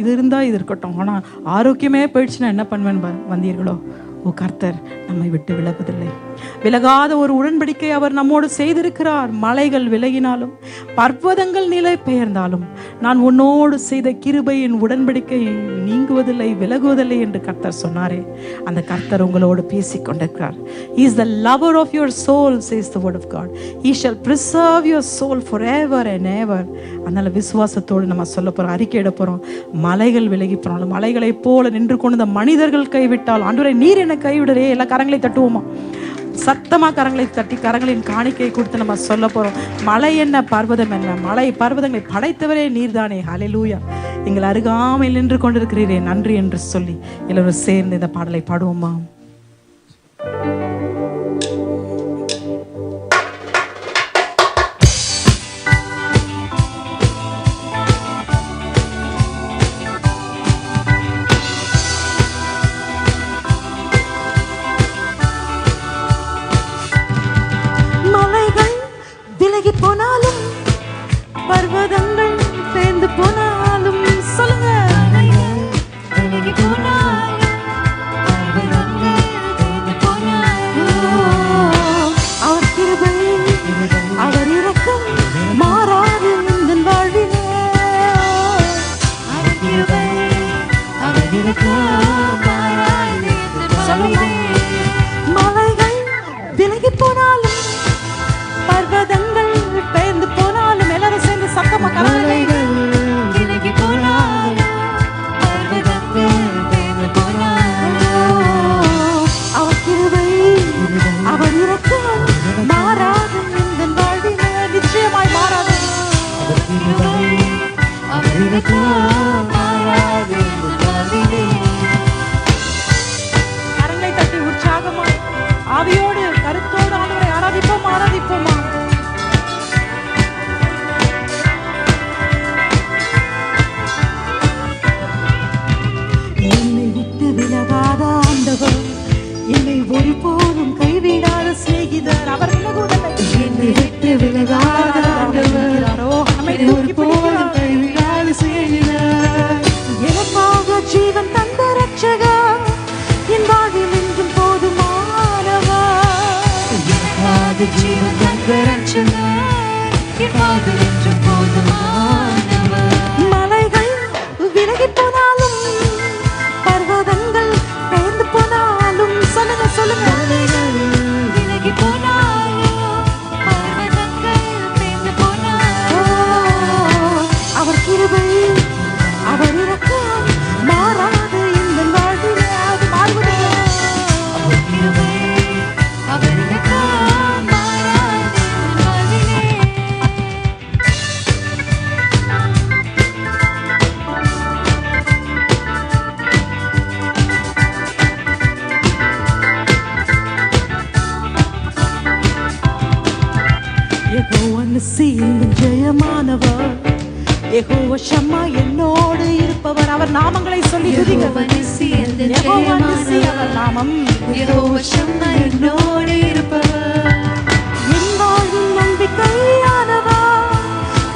இது இருந்தா இது இருக்கட்டும், ஆனா ஆரோக்கியமே போயிடுச்சுன்னா என்ன பண்ணுவேன் வந்தீர்களோ, ஓ கர்த்தர் நம்மை விட்டு விலகுவதில்லை. விலகாத ஒரு உடன்படிக்கை அவர் நம்மோடு செய்திருக்கிறார். மலைகள் விலகினாலும் பர்வதங்கள் நிலை பெயர்ந்தாலும் நான் உன்னோடு செய்த கிருபையின் உடன்படிக்கை நீங்குவதில்லை, விலகுவதில்லை என்று கர்த்தர் சொன்னாரே, அந்த கர்த்தர் உங்களோடு பேசிக் கொண்டிருக்கிறார். He is the lover of your soul, says the word of God. He shall preserve your soul forever and ever. அதனால விசுவாசத்தோடு நம்ம சொல்ல போறோம், அறிக்கையிட போறோம். மலைகள் விலகி போனாலும், மலைகளை போல நின்று கொண்டு மனிதர்கள் கைவிட்டால், ஆண்டவரே நீர் என்னை கைவிடரே. எல்லா கரங்களை தட்டுவோமா, சத்தமா கரங்களை தட்டி கரங்களின் காணிக்கை கொடுத்து நம்ம சொல்ல போறோம். மலை என்ன, பர்வதம் என்ன, மலை பர்வதங்களை படைத்தவரே நீர்தானே. ஹல்லேலூயா. எங்கள் அருகாமையில் நின்று கொண்டிருக்கிறீரே, நன்றி என்று சொல்லி எல்லோரும் சேர்ந்து இந்த பாடலை பாடுவோமா. போனாலும் பர்வதங்கள் சேர்ந்து போனாலும், சொல்லுங்க, விலகி போனாலும் பர்வதங்கள் சேர்ந்து போனாலும், அவர் கிருபை அவர் இரக்கம் மாறாது இந்த வாழ்விலே. அவர் கிருபை அவர் இரக்கம் மாறாது. சொல்லுங்க, மலைகள் விலகி போனாலும் பர்வதங்கள் பெயர்ந்து போனாலும், எல்லாரும் சேர்ந்து சத்தமா கரங்களை விலகி போனாலும் பர்வதங்கள் பெயர்ந்து போனாலும், அவர் கிருபை அவர் இரக்கம் மாறாது இந்த வாழ்விலே. நிச்சயமாய் மாறாது. அவர் கிருபை அவர் இரக்கம் மாறாது இந்த வாழ்விலே. கரங்களை தட்டி உற்சாகமாய் ஆவியோடு கருத்தோடு ஆண்டவரை ஆராதிப்போமா. என்னை விட்டு விலகாத ஆண்டவர், என்னை ஒருபோதும் கைவிடாத சிநேகிதர், அவர் விலகுவதில்லை. என்னை விட்டு விலகாத ஆண்டவர், நம்மை ஒருபோதும் கைவிடாத சிநேகிதர், எனக்காக ஜீவன் தந்த ரட்சகர், என் வாழ்வில் என்றும் போதுமானவர். எனக்காக ஜீவன் தந்த ரட்சகர், என் வாழ்வில் என்றும் போதுமானவர். மலைகள் விலகி போனாலும் பர்வதங்கள் பெயர்ந்து போனாலும், சொல்லுங்க சொல்லுங்க, மலைகள் விலகி போனாலும் பர்வதங்கள் பெயர்ந்து போனாலும், அவர் கிருபை அவர் இரக்கம் மாறாது இந்த வாழ்விலே. அது மாறுவதில்லை. அவர் கிருபை அவர் இரக்கம் மாறாது இந்த வாழ்விலே. யெகோவா நிசி என்னும் ஜெயமானவர், யெகோவா ஷம்மா என்னோடு இருப்பவர். அவர் நாமங்களை சொல்லி துதிங்க. யெகோவா நிசி அவர் நாமம். யெகோவா ஷம்மா என்னோடு இருப்பவர், என் வாழ்வின் நம்பிக்கையானவர்,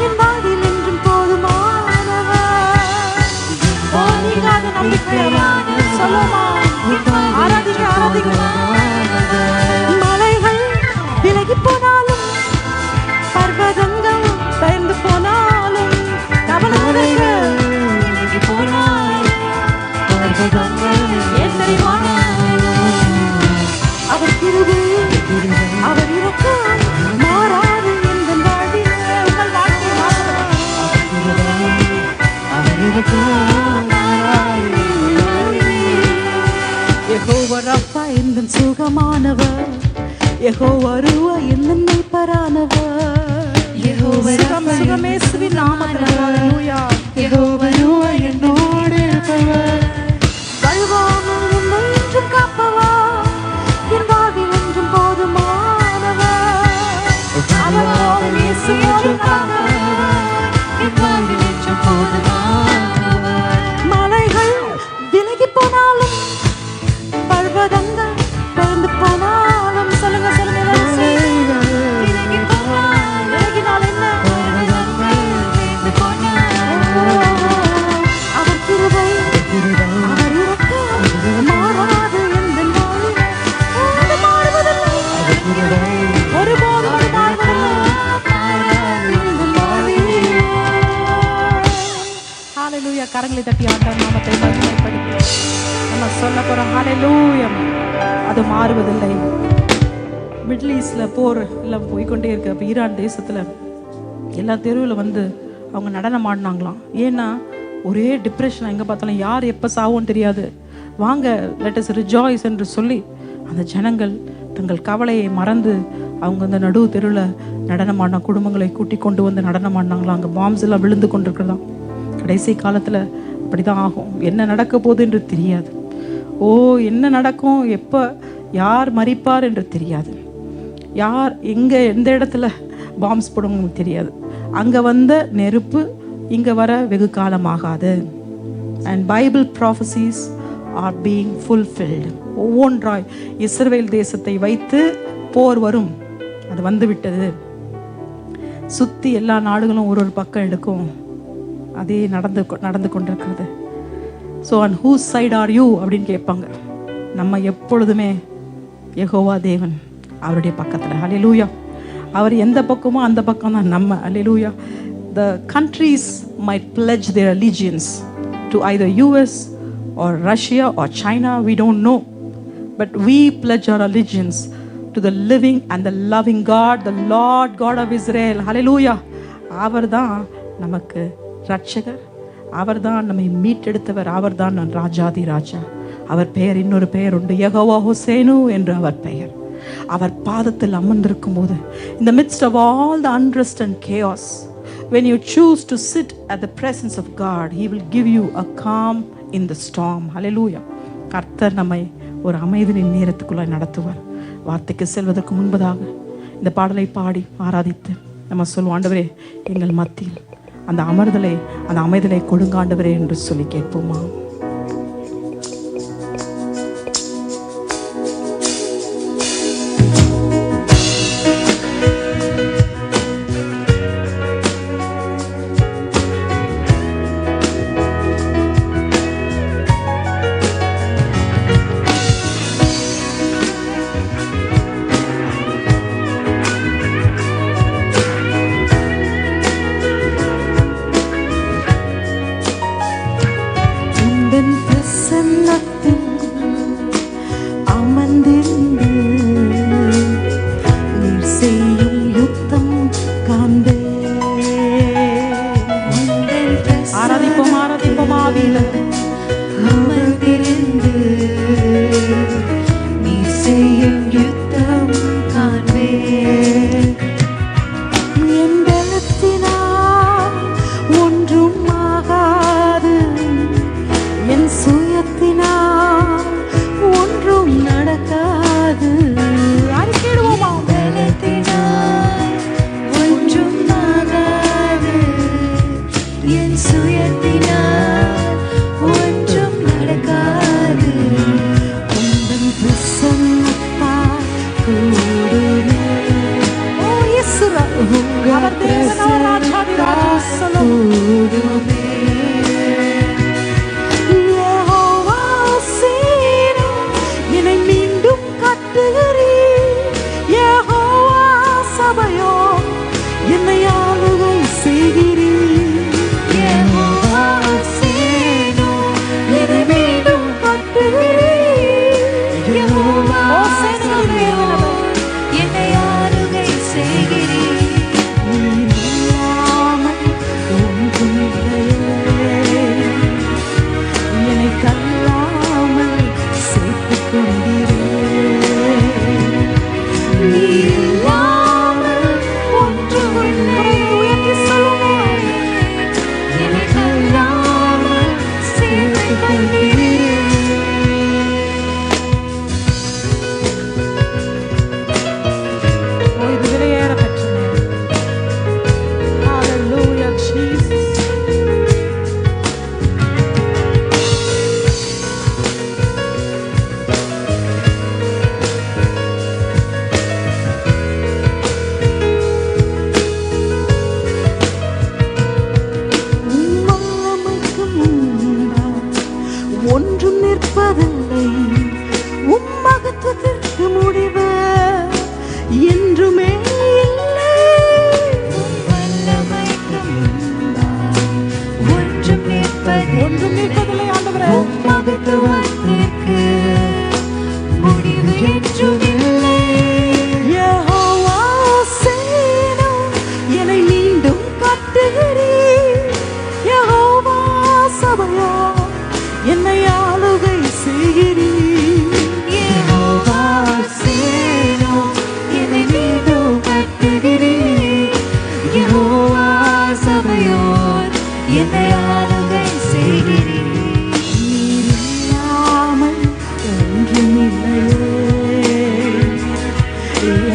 என் வாழ்வில் என்றும் போதுமானவர். வாணிகாத நம்பிக்கையானவர். சொல்லுமா, ஆராதிங்க. மலைகள் விலகி போனாலும் பர்வதங்கள் பெயர்ந்து போனாலும், கவலைகள் விலகி போனாலும் பர்வதங்கள் ஏன் தெரியுமா, அவர் கிருபை வருவ என்னை பரானவர் சுகமேசுவின் நாமத்தில் ஹalleluya யெகோவா என்னோடு இருப்பவர் வாழ்வாமல் என்னை என்றும் காப்பவர் என் வாழ்வில் என்றும் போதுமானவர் அவர் இயேசுவோடு காப்பவர் என் வாழ்வில் என்றும் போதுமானவர் மலைகள் விலகி போனாலும் பர்வதங்கள் பெயர்ந்து போனாலும் சொல்லுங்க சொல்லுங்க விலகி போனால் விலகினால் என்ன விலகி போனால் அவர் கிருபை அவர் இரக்கம் மாறாது எந்த நாளில் அது மாறுவதில்லை ஒருபோதும் அது மாறுவதில்லை இந்த நாளில். ஹalleluya கரங்களை தட்டி ஆண்டவர் நாமத்தை மகிமைப்படுத்தி நம்ம சொல்ல போறோம் ஹalleluya அது மாறுவதில்லை. மிடில் ஈஸ்டில் போர் எல்லாம் போய்கொண்டே இருக்கு. அப்போ ஈரான் தேசத்தில் எல்லா தெருவில் வந்து அவங்க நடனம் ஆடினாங்களாம். ஏன்னா ஒரே டிப்ரெஷன், எங்கே பார்த்தாலும் யார் எப்போ சாவோன்னு தெரியாது, வாங்க லெட் அஸ் ரிஜாய்ஸ் என்று சொல்லி அந்த ஜனங்கள் தங்கள் கவலையை மறந்து அவங்க அந்த நடு தெருவில் நடனம் ஆடின குடும்பங்களை கூட்டி கொண்டு வந்து நடனம் ஆடினாங்களாம். அங்கே பாம்ஸ் எல்லாம் விழுந்து கொண்டிருக்கிறதாம். கடைசி காலத்தில் அப்படி தான் ஆகும். என்ன நடக்க போகுது என்று தெரியாது. என்ன நடக்கும், எப்போ யார் மரிப்பார் என்று தெரியாது, யார் எங்கே எந்த இடத்துல பாம்ஸ் போடுவோம் தெரியாது. அங்கே வந்த நெருப்பு இங்கே வர வெகு காலமாகாது. And Bible prophecies are being fulfilled. ஒவ்வொன்றாய் இஸ்ரவேல் தேசத்தை வைத்து போர் வரும், அது வந்து விட்டது. சுற்றி எல்லா நாடுகளும் ஒரு பக்கம் எடுக்கும், அதே நடந்து கொண்டிருக்கிறது. So and whose side are you அப்படின்னு கேட்பாங்க. நம்ம எப்பொழுதுமே யெகோவா தேவன் அவருடைய பக்கத்தில். ஹல்லேலூயா. அவர் எந்த பக்கமோ அந்த பக்கம் தான் நம்ம. ஹல்லேலூயா. The countries might pledge their allegiance to either US or Russia or China, we don't know, but we pledge our allegiance to the living and the loving God, the Lord God of Israel. Hallelujah. அவர்தான் நமக்கு ரட்சகர், அவர்தான் நம்மை மீட்டெடுத்தவர், அவர்தான் ராஜாதி ராஜா. அவர் பெயர் இன்னொரு பெயர் உண்டு, யெகோவா ஹோசேனு என்று அவர் பெயர். அவர் பாதத்தில் அமர்ந்திருக்கும் போது, in the midst of all the unrest and chaos, when you choose to sit at the presence of God, he will give you a calm in the storm. Hallelujah. கர்த்தர் நம்மை ஒரு அமைதியின் நேரத்துக்குள்ள நடத்துவார். வார்த்தைக்கு செல்வதற்கு முன்பதாக இந்த பாடலை பாடி ஆராதித்து நம்ம சொல்லுவோம், ஆண்டவரே எங்கள் மத்தியில் அந்த அமைதலை கொடுங்க ஆண்டவரே என்று சொல்லி கேட்போமா. என்னை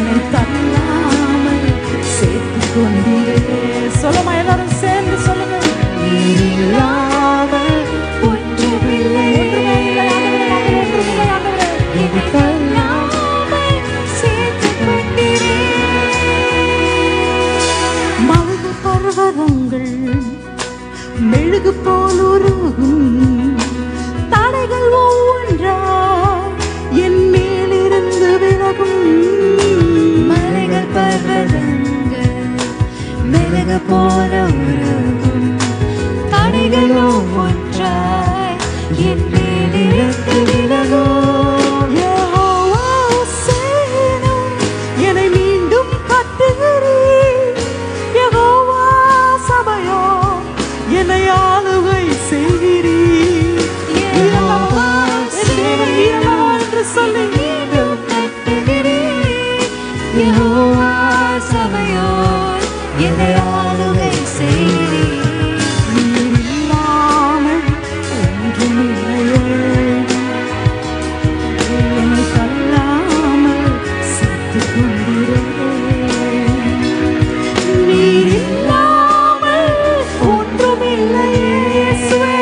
என்னை தள்ளாமல் சேர்த்துக் கொண்டீரே. சொல்லுமா எல்லாரும் சேர்ந்து சொல்லுங்க. நீர் இல்லாமல் ஒன்றுமில்லை, என்னை தள்ளாமல் சேர்த்துக் கொண்டீரே. மழகு பர்வதங்கள் மெழுகு போல் உருகும், தடைகள் ஒவ்வொன்றாய் என் மேலிருந்து விலகும். மலைகள் பர்வதங்கள் மெழுகு போல உருகும், தடைகள் ஒவ்வொன்றாய் என் மேலிருந்து விலகும். யெகோவா சேனம் என்னை மீண்டும் கட்டுகிறீர். யெகோவா சபையோ என்னை ஆளுகை செய்கிறீர். யெகோவா சேனம் என்று சொல்லி மீண்டும் கட்டுகிறீர். யெகோவா சபையோ என்னை ஆளுகை செய்கிறீர். நீர் இல்லாமல் ஒன்றுமில்லையே, என்னை தள்ளாமல் சேர்த்துக் கொண்டீரே. நீர் இல்லாமல் ஒன்றுமில்லையே இயேசுவே,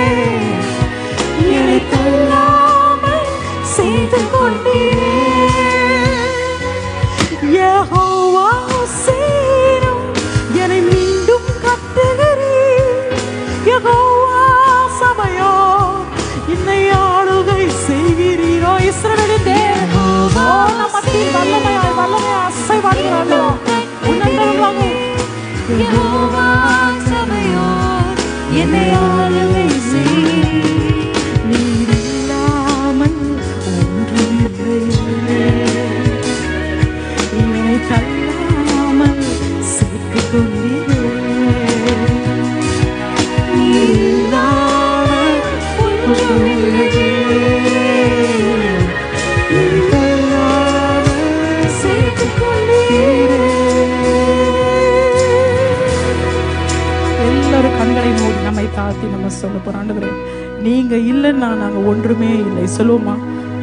என்னை தள்ளாமல் சேர்த்துக் கொண்டீரே. யெகோவா சேனம் என்னை மீண்டும் கட்டுகிறீர். யெகோவா சபையோ என்னை ஆளுகை செய்கிறீரோ. இஸ்ரவேலின் தேவன், ஓ நம் மத்தியில் வல்லமையாய் அசைவாடுகிறாரோ. உன்னதமாகும் யெகோவா சபையோ என்னை ஆளுகை செய்கிறீர். நீர் இல்லாமல் ஒன்றுமில்லையே, என்னை தள்ளாமல் சேர்த்துக் கொண்டீரே. நீர் இல்லாமல் ஒன்றுமில்லையே, என்னை தள்ளாமல் சேர்த்துக் கொண்டீரே. எல்லாரும் கண்களை மூடி நம்மை தாழ்த்தி நம்ம சொல்ல போறோம். ஆண்டவரே, நீங்க இல்லைன்னா நாங்க ஒன்றுமே இல்லை. சொல்லுவோமா?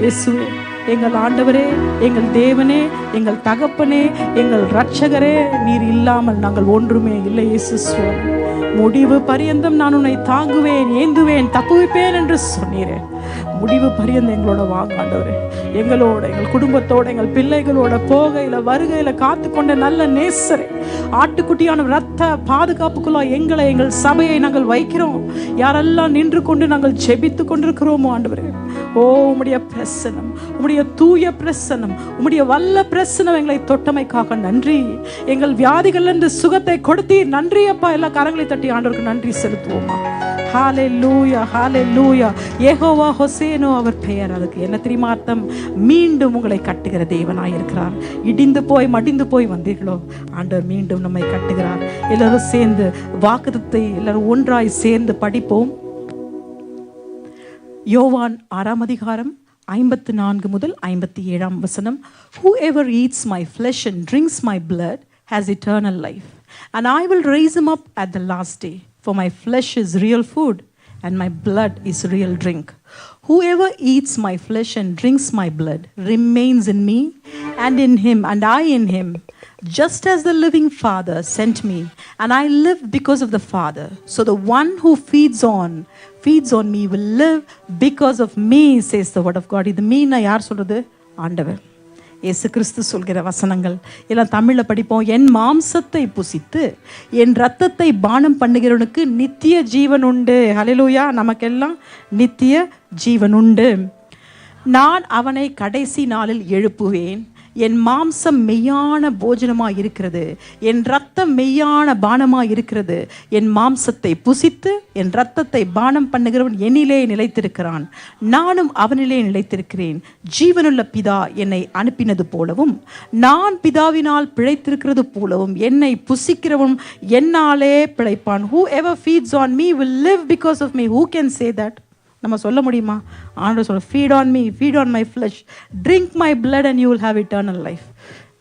இயேசுவே, எங்கள் ஆண்டவரே, எங்கள் தேவனே, எங்கள் தகப்பனே, எங்கள் இரட்சகரே, நீர் இல்லாமல் நாங்கள் ஒன்றுமே இல்லை. இயேசு சுவாமி, முடிவு பரியந்தம் நான் உன்னை தாங்குவேன், ஏந்துவேன், தப்புவிப்பேன் என்று சொன்னீரே. முடிவு பரியந்தம் எங்களோட வாங்க ஆண்டவரே. எங்களோட, எங்கள் குடும்பத்தோட, எங்கள் பிள்ளைகளோட போகையில வருகையில காத்து கொண்ட நல்ல நேசரே, ஆட்டுக்குட்டியான ரத்த பாதுகாப்புக்குள்ள எங்களை, எங்கள் சபையை நாங்கள் வைக்கிறோம். யாரெல்லாம் நின்று கொண்டு நாங்கள் ஜெபித்து கொண்டிருக்கிறோமோ ஆண்டவரே, ஓ உம்முடைய பிரசன்னம், உம்முடைய தூய பிரசன்னம், உம்முடைய வல்ல பிரசன்னம் எங்களை தொட்டமைக்காக நன்றி. எங்கள் வியாதிகளிலிருந்து சுகத்தை கொடுத்தீர், நன்றி அப்பா. எல்லா கரங்களை தட்டி ஆண்டவருக்கு நன்றி செலுத்துவோமா? ஹalleluya, ஹalleluya. யெகோவா ஹோசேனோ அவர் பெயர். அதுக்கு என்ன தெரியுமா அர்த்தம்? மீண்டும் உங்களை கட்டுகிற தேவனாய் இருக்கிறார். இடிந்து போய் மடிந்து போய் வந்தீர்களோ, ஆண்டவர் மீண்டும் நம்மை கட்டுகிறார். எல்லாரும் சேர்ந்து வாக்குத்தத்தத்தை எல்லாரும் ஒன்றாய் சேர்ந்து படிப்போம். யோவான் 6ஆம் அதிகாரம் 54 முதல் 57ஆம் வசனம். Whoever eats my flesh and drinks my blood has eternal life, and I will raise him up at the last day. For my flesh is real food, and my blood is real drink. Whoever eats my flesh and drinks my blood remains in me, and in him, and I in him. Just as the living Father sent me, and I live because of the Father, so the one who feeds on me will live because of me, says the word of God. இது மீனா யார் சொல்றது? ஆண்டவர் இயேசு கிறிஸ்து சொல்கிற வசனங்கள் எல்லாம் தமிழில் படிப்போம். என் மாம்சத்தை புசித்து என் இரத்தத்தை பானம் பண்ணுகிறவனுக்கு நித்திய ஜீவன் உண்டு. ஹல்லேலூயா. நமக்கெல்லாம் நித்திய ஜீவன் உண்டு. நான் அவனை கடைசி நாளில் எழுப்புவேன். என் மாம்சம் மெய்யான போஜனமாக இருக்கிறது, என் இரத்தம் மெய்யான பானமாக இருக்கிறது. என் மாம்சத்தை புசித்து என் இரத்தத்தை பானம் பண்ணுகிறவன் என்னிலே நிலைத்திருக்கிறான், நானும் அவனிலே நிலைத்திருக்கிறேன். ஜீவனுள்ள பிதா என்னை அனுப்பினது போலவும், நான் பிதாவினால் பிழைத்திருக்கிறது போலவும் என்னை புசிக்கிறவன் என்னாலே பிழைப்பான். Whoever feeds on me will live because of me. Who can say that? நம்ம சொல்ல முடியுமா? ஆண்டவர் சொல்ற, feed on me, feed on my flesh, drink my blood and you will have eternal life.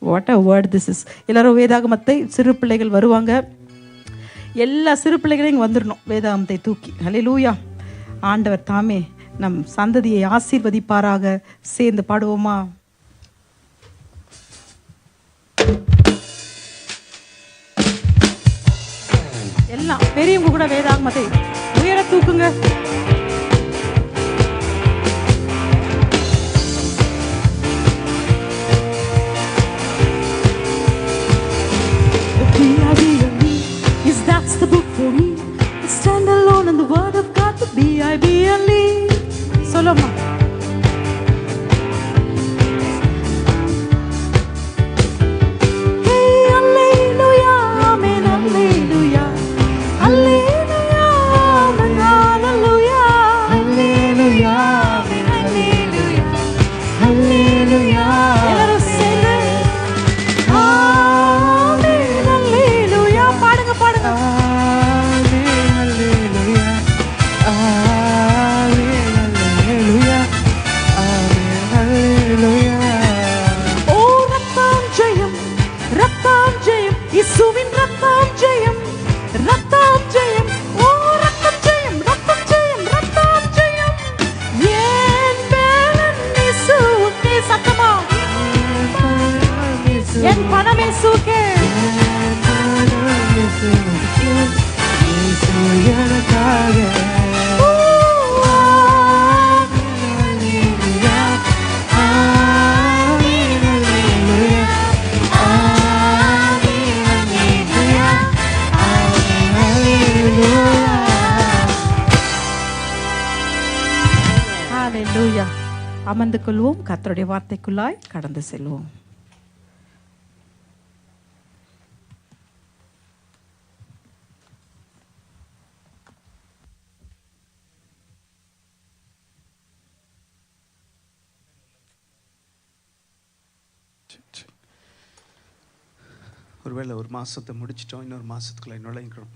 What a word this is. எல்லாரும் வேதாகமத்தை, சிறு பிள்ளைகள் வருவாங்க, எல்லா சிறு பிள்ளைகளையும் வந்துடணும் வேதாகமத்தை தூக்கி. ஹல்லேலூயா. ஆண்டவர் தாமே நம் சந்ததியை ஆசீர்வதிப்பாராக. சேர்ந்து பாடுவோமா? எல்லாம் பெரியவங்க கூட வேதாகமத்தை உயர தூக்குங்க. Yes, that's the book for me. I stand alone in the word of God, the B-I-B-L-E. சொல்லுமா. Hey, hallelujah, amen, hallelujah. Hallelujah, amen, hallelujah. Hallelujah, amen, hallelujah. Hallelujah. எல்லாரும் சேர்ந்து Amen, hallelujah. பாடுங்க பாடுங்க. ஓ ரத்தம் ஜெயம், ரத்தம் ஜெயம், இயேசுவின் ரத்தம் ஜெயம், ரத்தம் ஜெயம். ஓ ரத்தம் ஜெயம், ரத்தம் ஜெயம், ரத்தம் ஜெயம். என் பலன் இயேசுவுக்கே. சத்தமா என் பணம் இயேசுவுக்கே. ஹalleluya. அமர்ந்து கொள்வோம். கர்த்தருடைய வார்த்தைக்குள்ளாய் கடந்து செல்வோம். ஒருவேளை ஒரு மாதத்தை முடிச்சிட்டோம், இன்னொரு மாதத்துக்குள்ள நுழைக்கிறோம்.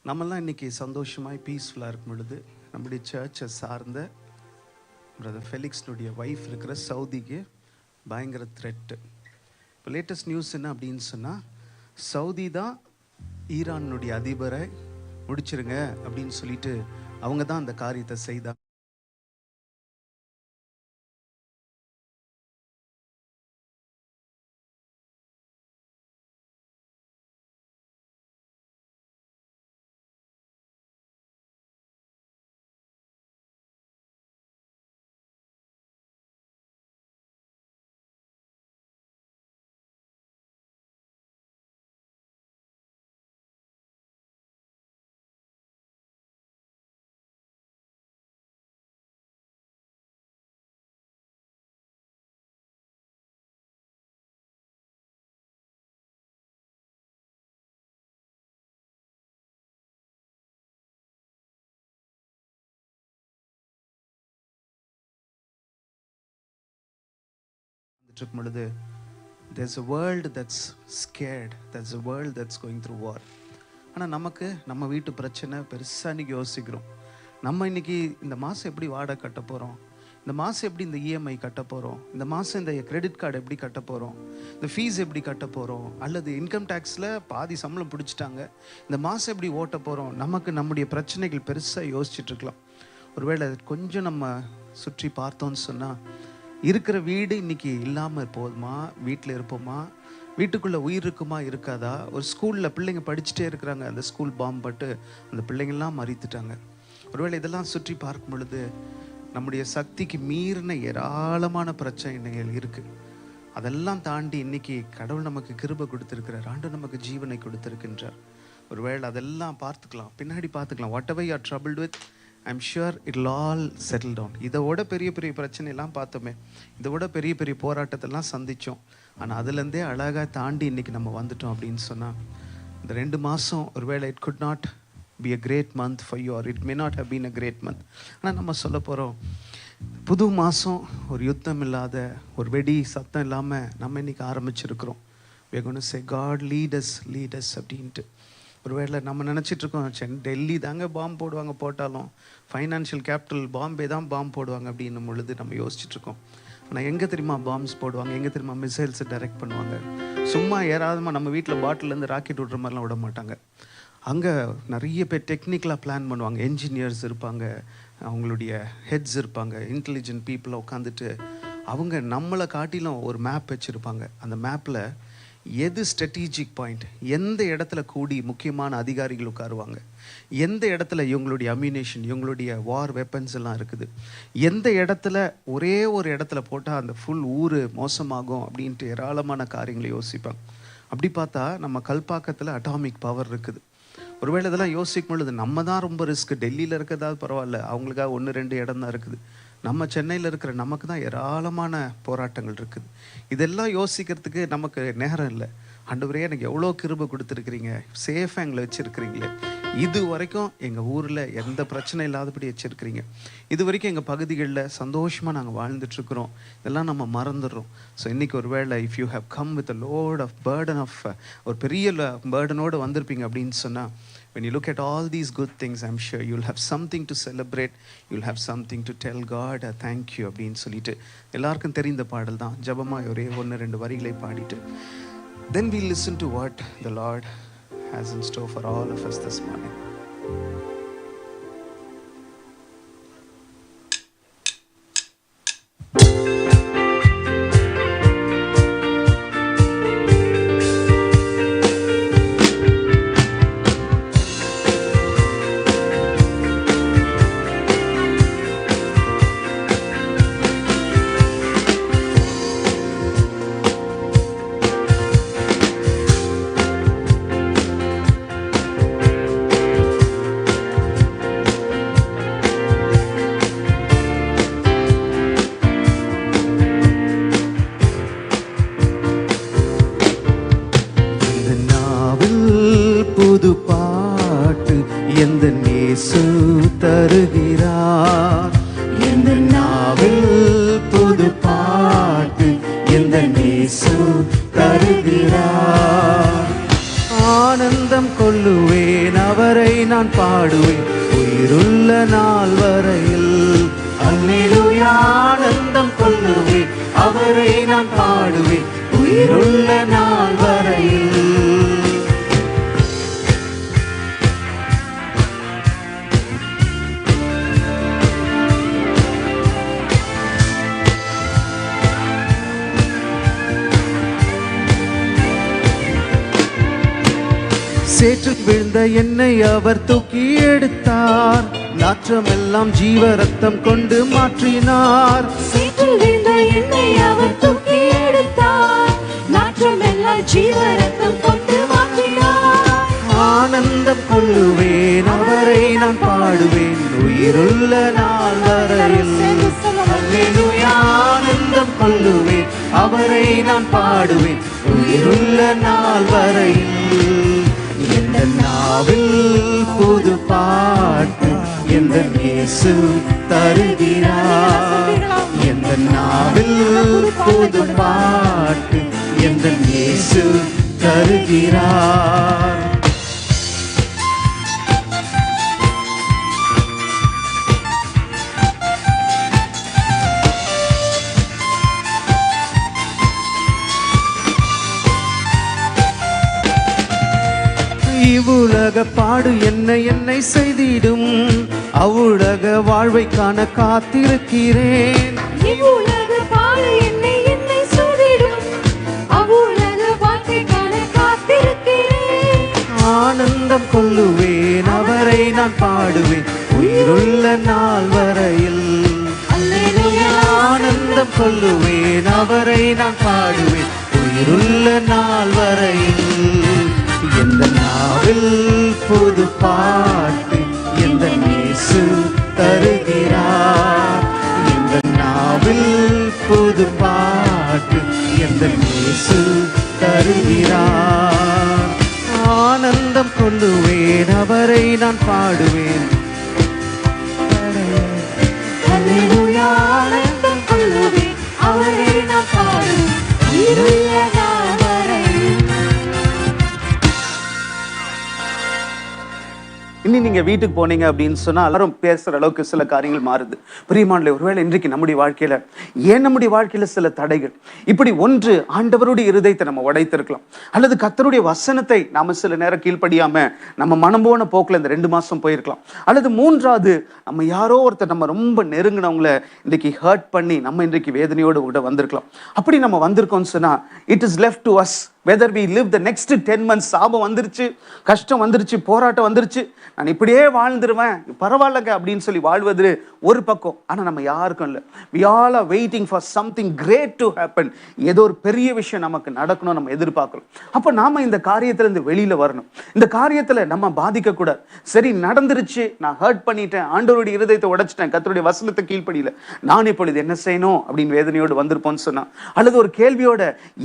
நம்மெல்லாம் இன்றைக்கி சந்தோஷமாய் பீஸ்ஃபுல்லாக இருக்கும் பொழுது நம்முடைய சர்ச்சை சார்ந்த பிரதர் ஃபெலிக்ஸ்னுடைய ஒய்ஃப் இருக்கிற சவுதிக்கு பயங்கர த்ரெட்டு. இப்போ லேட்டஸ்ட் நியூஸ் என்ன அப்படின்னு சொன்னால், சவுதி தான் ஈரானுடைய அதிபரை முடிச்சிருங்க அப்படின்னு சொல்லிட்டு அவங்க தான் அந்த காரியத்தை செய்தாங்க. இருக்கும் பொழுது there's a world that's scared, there's a world that's going through war. ஆனால் நமக்கு நம்ம வீட்டு பிரச்சனை பெருசாக இன்றைக்கி யோசிக்கிறோம். நம்ம இன்றைக்கி இந்த மாதம் எப்படி வாடகை கட்ட போகிறோம், இந்த மாதம் எப்படி இந்த இஎம்ஐ கட்ட போகிறோம், இந்த மாதம் இந்த கிரெடிட் கார்டு எப்படி கட்ட போகிறோம், இந்த ஃபீஸ் எப்படி கட்ட போகிறோம், அல்லது இன்கம் டேக்ஸில் பாதி சம்பளம் பிடிச்சிட்டாங்க, இந்த மாதம் எப்படி ஓட்ட போகிறோம். நமக்கு நம்முடைய பிரச்சனைகள் பெருசாக யோசிச்சுட்ருக்கலாம். ஒருவேளை கொஞ்சம் நம்ம சுற்றி பார்த்தோன்னு சொன்னால், இருக்கிற வீடு இன்றைக்கி இல்லாமல் போதுமா, வீட்டில் இருப்போமா, வீட்டுக்குள்ளே உயிர் இருக்குமா இருக்காதா. ஒரு ஸ்கூலில் பிள்ளைங்க படிச்சுட்டே இருக்கிறாங்க, அந்த ஸ்கூல் பாம்பு பட்டு அந்த பிள்ளைங்கள்லாம் மறித்துட்டாங்க. ஒருவேளை இதெல்லாம் சுற்றி பார்க்கும் பொழுது நம்முடைய சக்திக்கு மீறின ஏராளமான பிரச்சனைகள் இருக்குது. அதெல்லாம் தாண்டி இன்றைக்கி கடவுள் நமக்கு கிருபை கொடுத்துருக்கிறார், ஆண்டு நமக்கு ஜீவனை கொடுத்துருக்கின்றார். ஒருவேளை அதெல்லாம் பார்த்துக்கலாம், பின்னாடி பார்த்துக்கலாம். Whatever you are troubled with, I'm sure it will all settle down. இதோட பெரிய பெரிய பிரச்சனையெல்லாம் பார்த்தோமே, இதோட பெரிய பெரிய போராட்டத்தெல்லாம் சந்தித்தோம். ஆனால் அதுலேருந்தே அழகாக தாண்டி இன்றைக்கி நம்ம வந்துட்டோம் அப்படின்னு சொன்னால், இந்த 2 மாதம் ஒருவேளை it could not be a great month for you, or it may not have been a great month. ஆனால் நம்ம சொல்ல போகிறோம், புது மாதம் ஒரு யுத்தம் இல்லாத, ஒரு வெடி சத்தம் இல்லாமல் நம்ம இன்றைக்கி ஆரம்பிச்சிருக்கிறோம். we are going to say God lead us அப்படின்ட்டு. ஒருவேளை நம்ம நினச்சிட்ருக்கோம் டெல்லி தாங்க பாம்பு போடுவாங்க, போட்டாலும் ஃபைனான்ஷியல் கேபிட்டல் பாம்பே தான் பாம்பு போடுவாங்க அப்படின்னும் பொழுது நம்ம யோசிச்சுட்ருக்கோம். ஆனால் எங்கே தெரியுமா பாம்ஸ் போடுவாங்க, எங்கே தெரியுமா மிசைல்ஸை டைரெக்ட் பண்ணுவாங்க. சும்மா ஏறாதமா நம்ம வீட்டில் பாட்டிலேருந்து ராக்கெட் விட்ற மாதிரிலாம் விட மாட்டாங்க. அங்கே நிறைய பேர் டெக்னிக்கலாக பிளான் பண்ணுவாங்க, என்ஜினியர்ஸ் இருப்பாங்க, அவங்களுடைய ஹெட்ஸ் இருப்பாங்க, இன்டெலிஜென்ட் பீப்புளை உட்காந்துட்டு அவங்க நம்மளை காட்டிலும் ஒரு மேப் வச்சுருப்பாங்க. அந்த மேப்பில் எது ஸ்ட்ராட்டஜிக் பாயிண்ட், எந்த இடத்துல கூடி முக்கியமான அதிகாரிகள் உட்காருவாங்க, எந்த இடத்துல இவங்களுடைய அம்யூனேஷன், இவங்களுடைய வார் வெப்பன்ஸ் எல்லாம் இருக்குது, எந்த இடத்துல ஒரே ஒரு இடத்துல போட்டால் அந்த ஃபுல் ஊர் மோசமாகும் அப்படின்ட்டு ஏராளமான காரியங்களை யோசிப்பாங்க. அப்படி பார்த்தா நம்ம கல்பாக்கத்தில் அட்டாமிக் பவர் இருக்குது. ஒருவேளை இதெல்லாம் யோசிக்கும் பொழுது நம்ம தான் ரொம்ப ரிஸ்க். டெல்லியில் இருக்கிறதாவது பரவாயில்ல, அவங்களுக்காக 1-2 இடம் தான் இருக்குது. நம்ம சென்னையில் இருக்கிற நமக்கு தான் ஏராளமான போராட்டங்கள் இருக்குது. இதெல்லாம் யோசிக்கிறதுக்கு நமக்கு நேரம் இல்லை. ஆண்டவரே, எனக்கு எவ்வளோ கிருபை கொடுத்துருக்குறீங்க, சேஃபாக எங்களை வச்சுருக்கிறீங்களே, இது வரைக்கும் எங்கள் ஊரில் எந்த பிரச்சனை இல்லாதபடி வச்சுருக்கிறீங்க, இது வரைக்கும் எங்கள் பகுதிகளில் சந்தோஷமாக நாங்கள் வாழ்ந்துட்டுருக்குறோம், இதெல்லாம் நம்ம மறந்துடுறோம். ஸோ இன்றைக்கி ஒரு வேளை if you have come with a load of burden of, ஒரு பெரிய பேர்டனோடு வந்திருப்பீங்க அப்படின்னு சொன்னால், when you look at all these good things, I'm sure you'll have something to celebrate, you'll have something to tell God thank you அப்படின்னு சொல்லிட்டு எல்லாருக்கும் தெரிந்த பாடல் தான். ஜபமாக ஒரே 1-2 வரிகளை பாடிட்டு then we'll listen to what the Lord has in store for all of us this morning. தருகிறார் இந்த நாவில் புது பாட்டு இந்த இயேசு தருகிறார். ஆனந்தம் கொள்ளுவேன் அவரை நான் பாடுவேன் உயிருள்ள நாள் வரையில். அல்லேலூயா. ஆனந்தம் கொள்ளுவேன் அவரை நான் பாடுவேன் உயிருள்ள நாள் வரையில். சேற்றில் விழுந்த என்னை அவர் தூக்கி எடுத்தார், நாற்றமெல்லாம் ஜீவ ரத்தம் கொண்டு மாற்றினார். சேற்றில் விழுந்த என்னை அவர் தூக்கி எடுத்தார், நாற்றமெல்லாம் ஜீவ ரத்தம் கொண்டு மாற்றினார். ஆனந்தம் கொள்ளுவேன் அவரை நான் பாடுவேன் உயிருள்ள நாள் வரையில். அல்லேலூயா. ஆனந்தம் கொள்ளுவேன் அவரை நான் பாடுவேன் உயிருள்ள நாள் வரையில். எந்த நாவில் புது பாட்டு எந்த இயேசு தருகிறார். எந்த நாவில் புது பாட்டு எந்த இயேசு தருகிறார். இவ்வுலக பாடு என்னை செய்திடும், அவ்வுலக வாழ்வை காண காத்திருக்கிறேன். இவ்வுலக பாடு என்னை செய்திடும், அவ்வுலக வாழ்வை காண காத்திருக்கிறேன். ஆனந்தம் கொள்ளுவேன் அவரை நான் பாடுவேன் உயிருள்ள நாள் வரையில். அல்லேலூயா. ஆனந்தம் கொள்ளுவேன் அவரை நான் பாடுவேன் உயிருள்ள நாள் வரையில். எந்த நாவில் புது பாட்டு எந்த இயேசு தருகிறார். எந்த நாவில் புது பாட்டு எந்த இயேசு தருகிறார். ஆனந்தம் கொள்ளுவேன் அவரை நான் பாடுவேன். அல்லேலூயா. ஆனந்தம் கொள்ளுவேன் அவரை நான் பாடுவேன் உயிருள்ள நாள் வரையில். இனி நீங்க வீட்டுக்கு போனீங்க அப்படின்னு சொன்னா எல்லாரும் பேசுற அளவுக்கு சில காரியங்கள் மாறுது. பிரியமானவர்களே, ஒருவேளை இன்றைக்கு நம்முடைய வாழ்க்கையில நம்முடைய வாழ்க்கையில சில தடைகள், இப்படி ஒன்று ஆண்டவருடைய இருதயத்தை நம்ம உடைத்திருக்கலாம், அல்லது கர்த்தருடைய வசனத்தை நாம சில நேரம் கீழ்ப்படியாம நம்ம மனம் போன போக்குல இந்த 2 மாசம் போயிருக்கலாம், அல்லது மூன்றாவது நம்ம யாரோ ஒருத்தர் நம்ம ரொம்ப நெருங்கினவங்கள இன்றைக்கு ஹர்ட் பண்ணி நம்ம இன்றைக்கு வேதனையோடு கூட வந்திருக்கலாம். அப்படி நம்ம வந்திருக்கோம்னு சொன்னா it is left to us whether we live the next 10 months, சாபம் வந்துருச்சு, கஷ்டம் வந்துருச்சு, போராட்டம் வந்துருச்சு, நான் இப்படியே வாழ்ந்துருவேன், பரவாயில்லங்க அப்படின்னு சொல்லி வாழ்வது ஒரு பக்கம். ஆனால் நம்ம யாருக்கும் இல்லை. we all are waiting for something great to happen. ஏதோ ஒரு பெரிய விஷயம் நமக்கு நடக்கணும் நம்ம எதிர்பார்க்கிறோம். அப்போ நாம இந்த காரியத்திலிருந்து வெளியில வரணும். இந்த காரியத்தில் நம்ம பாதிக்க கூடாது. சரி நடந்துருச்சு, நான் ஹர்ட் பண்ணிட்டேன், ஆண்டவருடைய இருதயத்தை உடைச்சிட்டேன், கர்த்தருடைய வசனத்தை கீழ்ப்படியில, நான் இப்பொழுது என்ன செய்யணும் அப்படின்னு வேதனையோடு வந்திருப்போம்னு சொன்னா, அல்லது ஒரு கேள்வியோட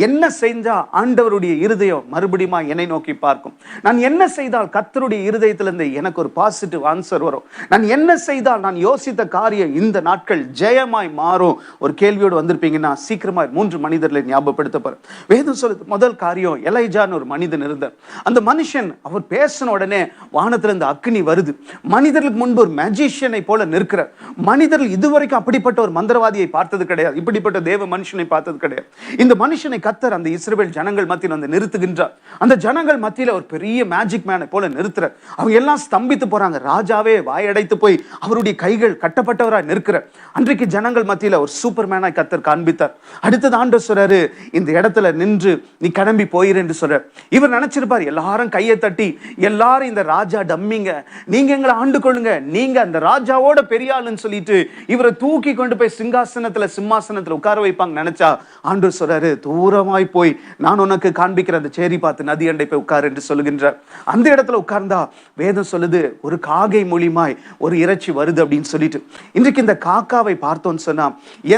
என்ன செஞ்சா ஆண்டவருடைய இருதயம் மறுபடியும் என்னை நோக்கி பார்க்கும், நான் என்ன செய்தால் கர்த்தருடைய இருதயத்திலிருந்து எனக்கு ஒரு பாசிட்டிவ் ஆன்சர் வரும், நான் என்ன செய்தால் நான் யோசித்த காரியம் இந்த நாட்கள் ஜெயமாய் மாறும், ஒரு கேள்வியோடு வந்திருப்பீங்கன்னா சீக்கிரமாய் 3 மனிதர்களை ஞாபகப்படுத்த போறேன். வேதம் சொல்லுது முதல் காரியம், எலைஜான்னு ஒரு மனிதன் இருந்தார். அந்த மனுஷன் அவர் பேசின உடனே வானத்திலிருந்து அக்னி வருது. மனிதர்களுக்கு முன்பு ஒரு மேஜிஷியனை போல நிற்கிறார். மனிதர்கள் இதுவரைக்கும் அப்படிப்பட்ட ஒரு மந்திரவாதியை பார்த்தது கிடையாது, இப்படிப்பட்ட தேவ மனுஷனை பார்த்தது கிடையாது. இந்த மனுஷனை கர்த்தர் அந்த இஸ்ரவேல் ஜனங்கள் மத்தியில் வந்து நிறுத்துகின்றார். அந்த ஜனங்கள் மத்தியில் ஒரு பெரிய மேஜிக் மேனை போல நிறுத்துறார். அவங்க எல்லாம் ஸ்தம்பித்து போறாங்க. ராஜாவே வாயடைத்து போய் அவருடைய கைகள் கட்டப்பட்டவராய் நிற்கிறார். அன்றைக்கு ஜனங்கள் மத்தியில் ஒரு சூப்பர் மேனாய் கர்த்தர் காண்பித்தார். அடுத்தது ஆண்டவர் சொல்றாரு, இந்த இடத்துல நின்று நீ கிளம்பி போயிரு என்று சொல்றார். இவர் நினைச்சிருப்பார் எல்லாரும் கையை தட்டி, எல்லாரும் இந்த ராஜா டம்மிங்க, நீங்க எங்களை ஆண்டு கொள்ளுங்க, நீங்க அந்த ராஜாவோட பெரிய ஆளுன்னு சொல்லிட்டு இவரை தூக்கி கொண்டு போய் சிம்மாசனத்துல உட்கார வைப்பாங்க நினைச்சா, ஆண்டவர் சொல்றாரு, தூரமாய் போய் நான் உனக்கு காண்பிக்கிற அந்த சேரி பார்த்து நதி அண்டை போய் உட்காரு என்று சொல்லுகின்றார். அந்த இடத்துல உட்கார்ந்தா வேதம் சொல்லுது ஒரு காகை மூலியமாய் ஒரு இறைச்சி வருது அப்படின்னு சொல்லிட்டு. இன்றைக்கு இந்த காக்காவை பார்த்தோன்னு சொன்னா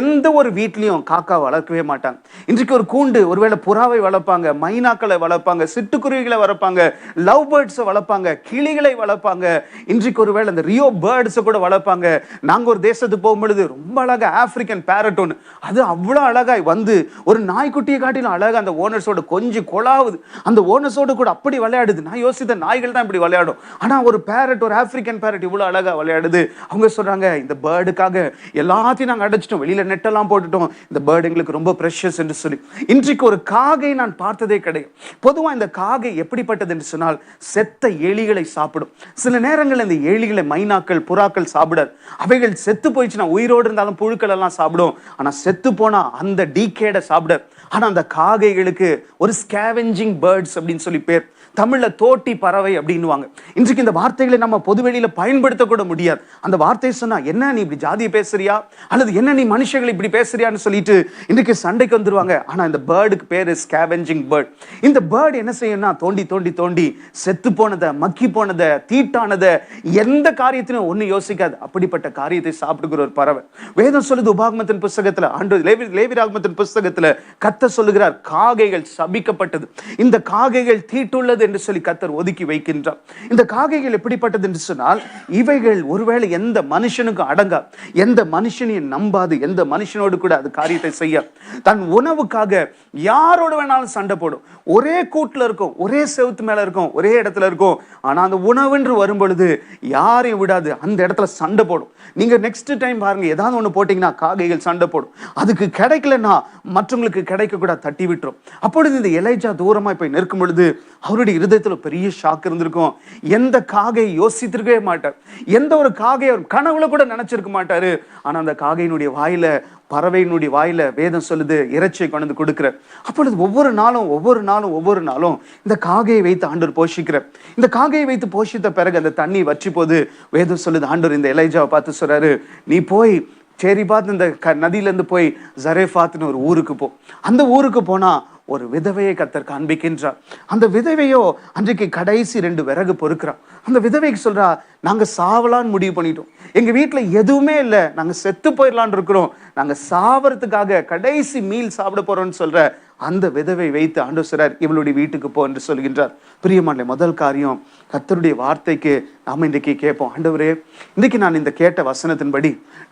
எந்த ஒரு வீட்லயும் காக்கா வளர்க்கவே மாட்டாங்க. இன்றைக்கு ஒரு கூண்டு, ஒருவேளை புறாவை வளர்ப்பாங்க, மைனாக்களை வளர்ப்பாங்க, சிட்டுக்குருவிகளை வளர்ப்பாங்க, லவ் பேர்ட்ஸை வளர்ப்பாங்க, கிளிகளை வளர்ப்பாங்க, இன்றைக்கு ஒருவேளை அந்த ரியோ பேர்ட்ஸை கூட வளர்ப்பாங்க. நாங்க ஒரு தேசத்துக்கு போகும்பொழுது ரொம்ப அழகா ஆப்பிரிக்கன் பேரட் ஒன்று, அது அவ்வளோ அழகாய் வந்து ஒரு நாய்க்குட்டியை காட்டிலும் அழகா அந்த ஓனர்ஸோட கொஞ்சம் கொலாவுது, அந்த ஓனர்ஸோட கூட அப்படி விளையாடுது. நான் யோசித்த நாய்கள் தான் இப்படி விளையாடும், ஆனா ஒரு பேரட், ஒரு ஆப்பிரிக்கன் பேரட் இவ்வளவு அழகா விளையாடுது. அவங்க சொல்றாங்க, இந்த பேர்டுக்காக எல்லாத்தையும் நாங்க அடைச்சிட்டோம், வெளியில நெட்டெல்லாம் போட்டுட்டோம், இந்த பேர்டு எங்களுக்கு ரொம்ப ப்ரெஷஸ் என்று சொல்லி. இன்றைக்கு ஒரு காகை நான் பார்த்ததே கிடையாது. பொதுவா இந்த காகை எப்படிப்பட்டது என்று சொன்னால் செத்த எலிகளை சாப்பிடும். சில நேரங்கள் இந்த எலிகளை மைனாக்கள், புறாக்கள் சாப்பிடாது. அவைகள் செத்து போயிடுச்சுன்னா, உயிரோடு இருந்தாலும் புழுக்கள் எல்லாம் சாப்பிடும், ஆனா செத்து போனா அந்த டீகேட சாப்பிட. ஆனா அந்த காகைகளுக்கு ஒரு ஸ்கேவெஞ்சிங் பேர்ட்ஸ் அப்படின்னு சொல்லி பேர். தமிழ்ல தோட்டி பறவை அப்படின்னுவாங்க. இன்றைக்கு இந்த வார்த்தைகளை நம்ம பொதுவெளியில பயன்படுத்த கூட முடியாது. அந்த வார்த்தையை சொன்னா, என்ன நீ இப்படி ஜாதியை பேசுறியா, அல்லது என்ன நீ மனுஷங்களை இப்படி பேசுறியான்னு சொல்லிட்டு இன்றைக்கு சண்டைக்கு வந்துருவாங்க. ஆனா இந்த பேர்டுக்கு பேரு ஸ்கேவெஞ்சிங் பேர்ட். இந்த பேர்டு என்ன செய்யும்னா, தோண்டி தோண்டி தோண்டி செத்து போனதை, மக்கி போனதை, தீட்டானதை, எந்த காரியத்திலும் ஒண்ணு யோசிக்காது, அப்படிப்பட்ட காரியத்தை சாப்பிடுகிற ஒரு பறவை. வேதம் சொல்லுது உபாகமத்தின் புஸ்தகத்துல, லேவியராகமத்தின் புஸ்தகத்துல கர்த்தர் சொல்லுகிறார், காகைகள் சபிக்கப்பட்டது, இந்த காகைகள் தீட்டுள்ளது என்று சொல்லி கர்த்தர் ஒதுக்கி வைக்கின்றார். இந்த காகைகள் எப்படிப்பட்டது என்று சொன்னால், இவைகள் ஒருவேளை எந்த மனுஷனுக்கும் அடங்கா, எந்த மனுஷனையும் நம்பாது, எந்த மனுஷனோடு கூட அது காரியத்தை செய்ய, தன் உணவுக்காக யாரோடு வேணாலும் சண்டை போடும். ஒரே கூட்டுல இருக்கும், ஒரே செவுத்து மேல இருக்கும், ஒரே இடத்துல இருக்கும், ஆனா அந்த உணவுன்று வரும் பொழுது யாரையும் விடாது, அந்த இடத்துல சண்டை போடும். நீங்க நெக்ஸ்ட் டைம் பாருங்க, ஏதாவது ஒண்ணு போட்டீங்கன்னா காகைகள் சண்டை போடும். அதுக்கு கிடைக்கலன்னா மற்றவங்களுக்கு கிடைக்க கூட தட்டி விட்டுரும். அப்பொழுது இந்த எலைஜா தூரமா போய் நிற்கும் பொழுது அவருடைய இருதயத்துல பெரிய ஷாக் இருந்திருக்கும். எந்த காகை யோசித்திருக்கவே மாட்டார், எந்த ஒரு காகை அவர் கனவுல கூட நினைச்சிருக்க மாட்டாரு. ஆனா அந்த காகையினுடைய வாயில, பறவையினுடைய வாயில வேதம் சொல்லுது இறைச்சியை கொண்டு கொடுக்கிறார். அப்பொழுது ஒவ்வொரு நாளும் இந்த காகையை வைத்து ஆண்டவர் போஷிக்கிறார். இந்த காகையை வைத்து போஷித்த பிறகு அந்த தண்ணி வற்றி போது வேதம் சொல்லுது, ஆண்டவர் இந்த எலைஜாவை பார்த்து சொல்றாரு, நீ போய் சேரி பார்த்து இந்த நதியிலேருந்து போய் ஜரேஃபாத்னு ஒரு ஊருக்கு போ. அந்த ஊருக்கு போனா ஒரு விதவையை கர்த்தர் காண்பிக்கின்றார். அந்த விதவையோ அன்றைக்கு கடைசி 2 விறகு பொறுக்கிறான். அந்த விதவைக்கு சொல்றா, நாங்க சாவலான்னு முடிவு பண்ணிட்டோம், எங்க வீட்டுல எதுவுமே இல்லை, நாங்க செத்து போயிடலான் இருக்கிறோம், நாங்க சாவறதுக்காக கடைசி மீல் சாப்பிட போறோம்னு சொல்ற அந்த விதவை வைத்து ஆண்டவர் சொல்றார், இவளுடைய வீட்டுக்கு போ என்று சொல்கின்றார். பிரியமானே, முதல் காரியம் கர்த்தருடைய வார்த்தைக்கு நாம இன்றைக்கு கேட்போம். ஆண்டவரே, இன்றைக்கு நான் இந்த கேட்ட வசனத்தின்படி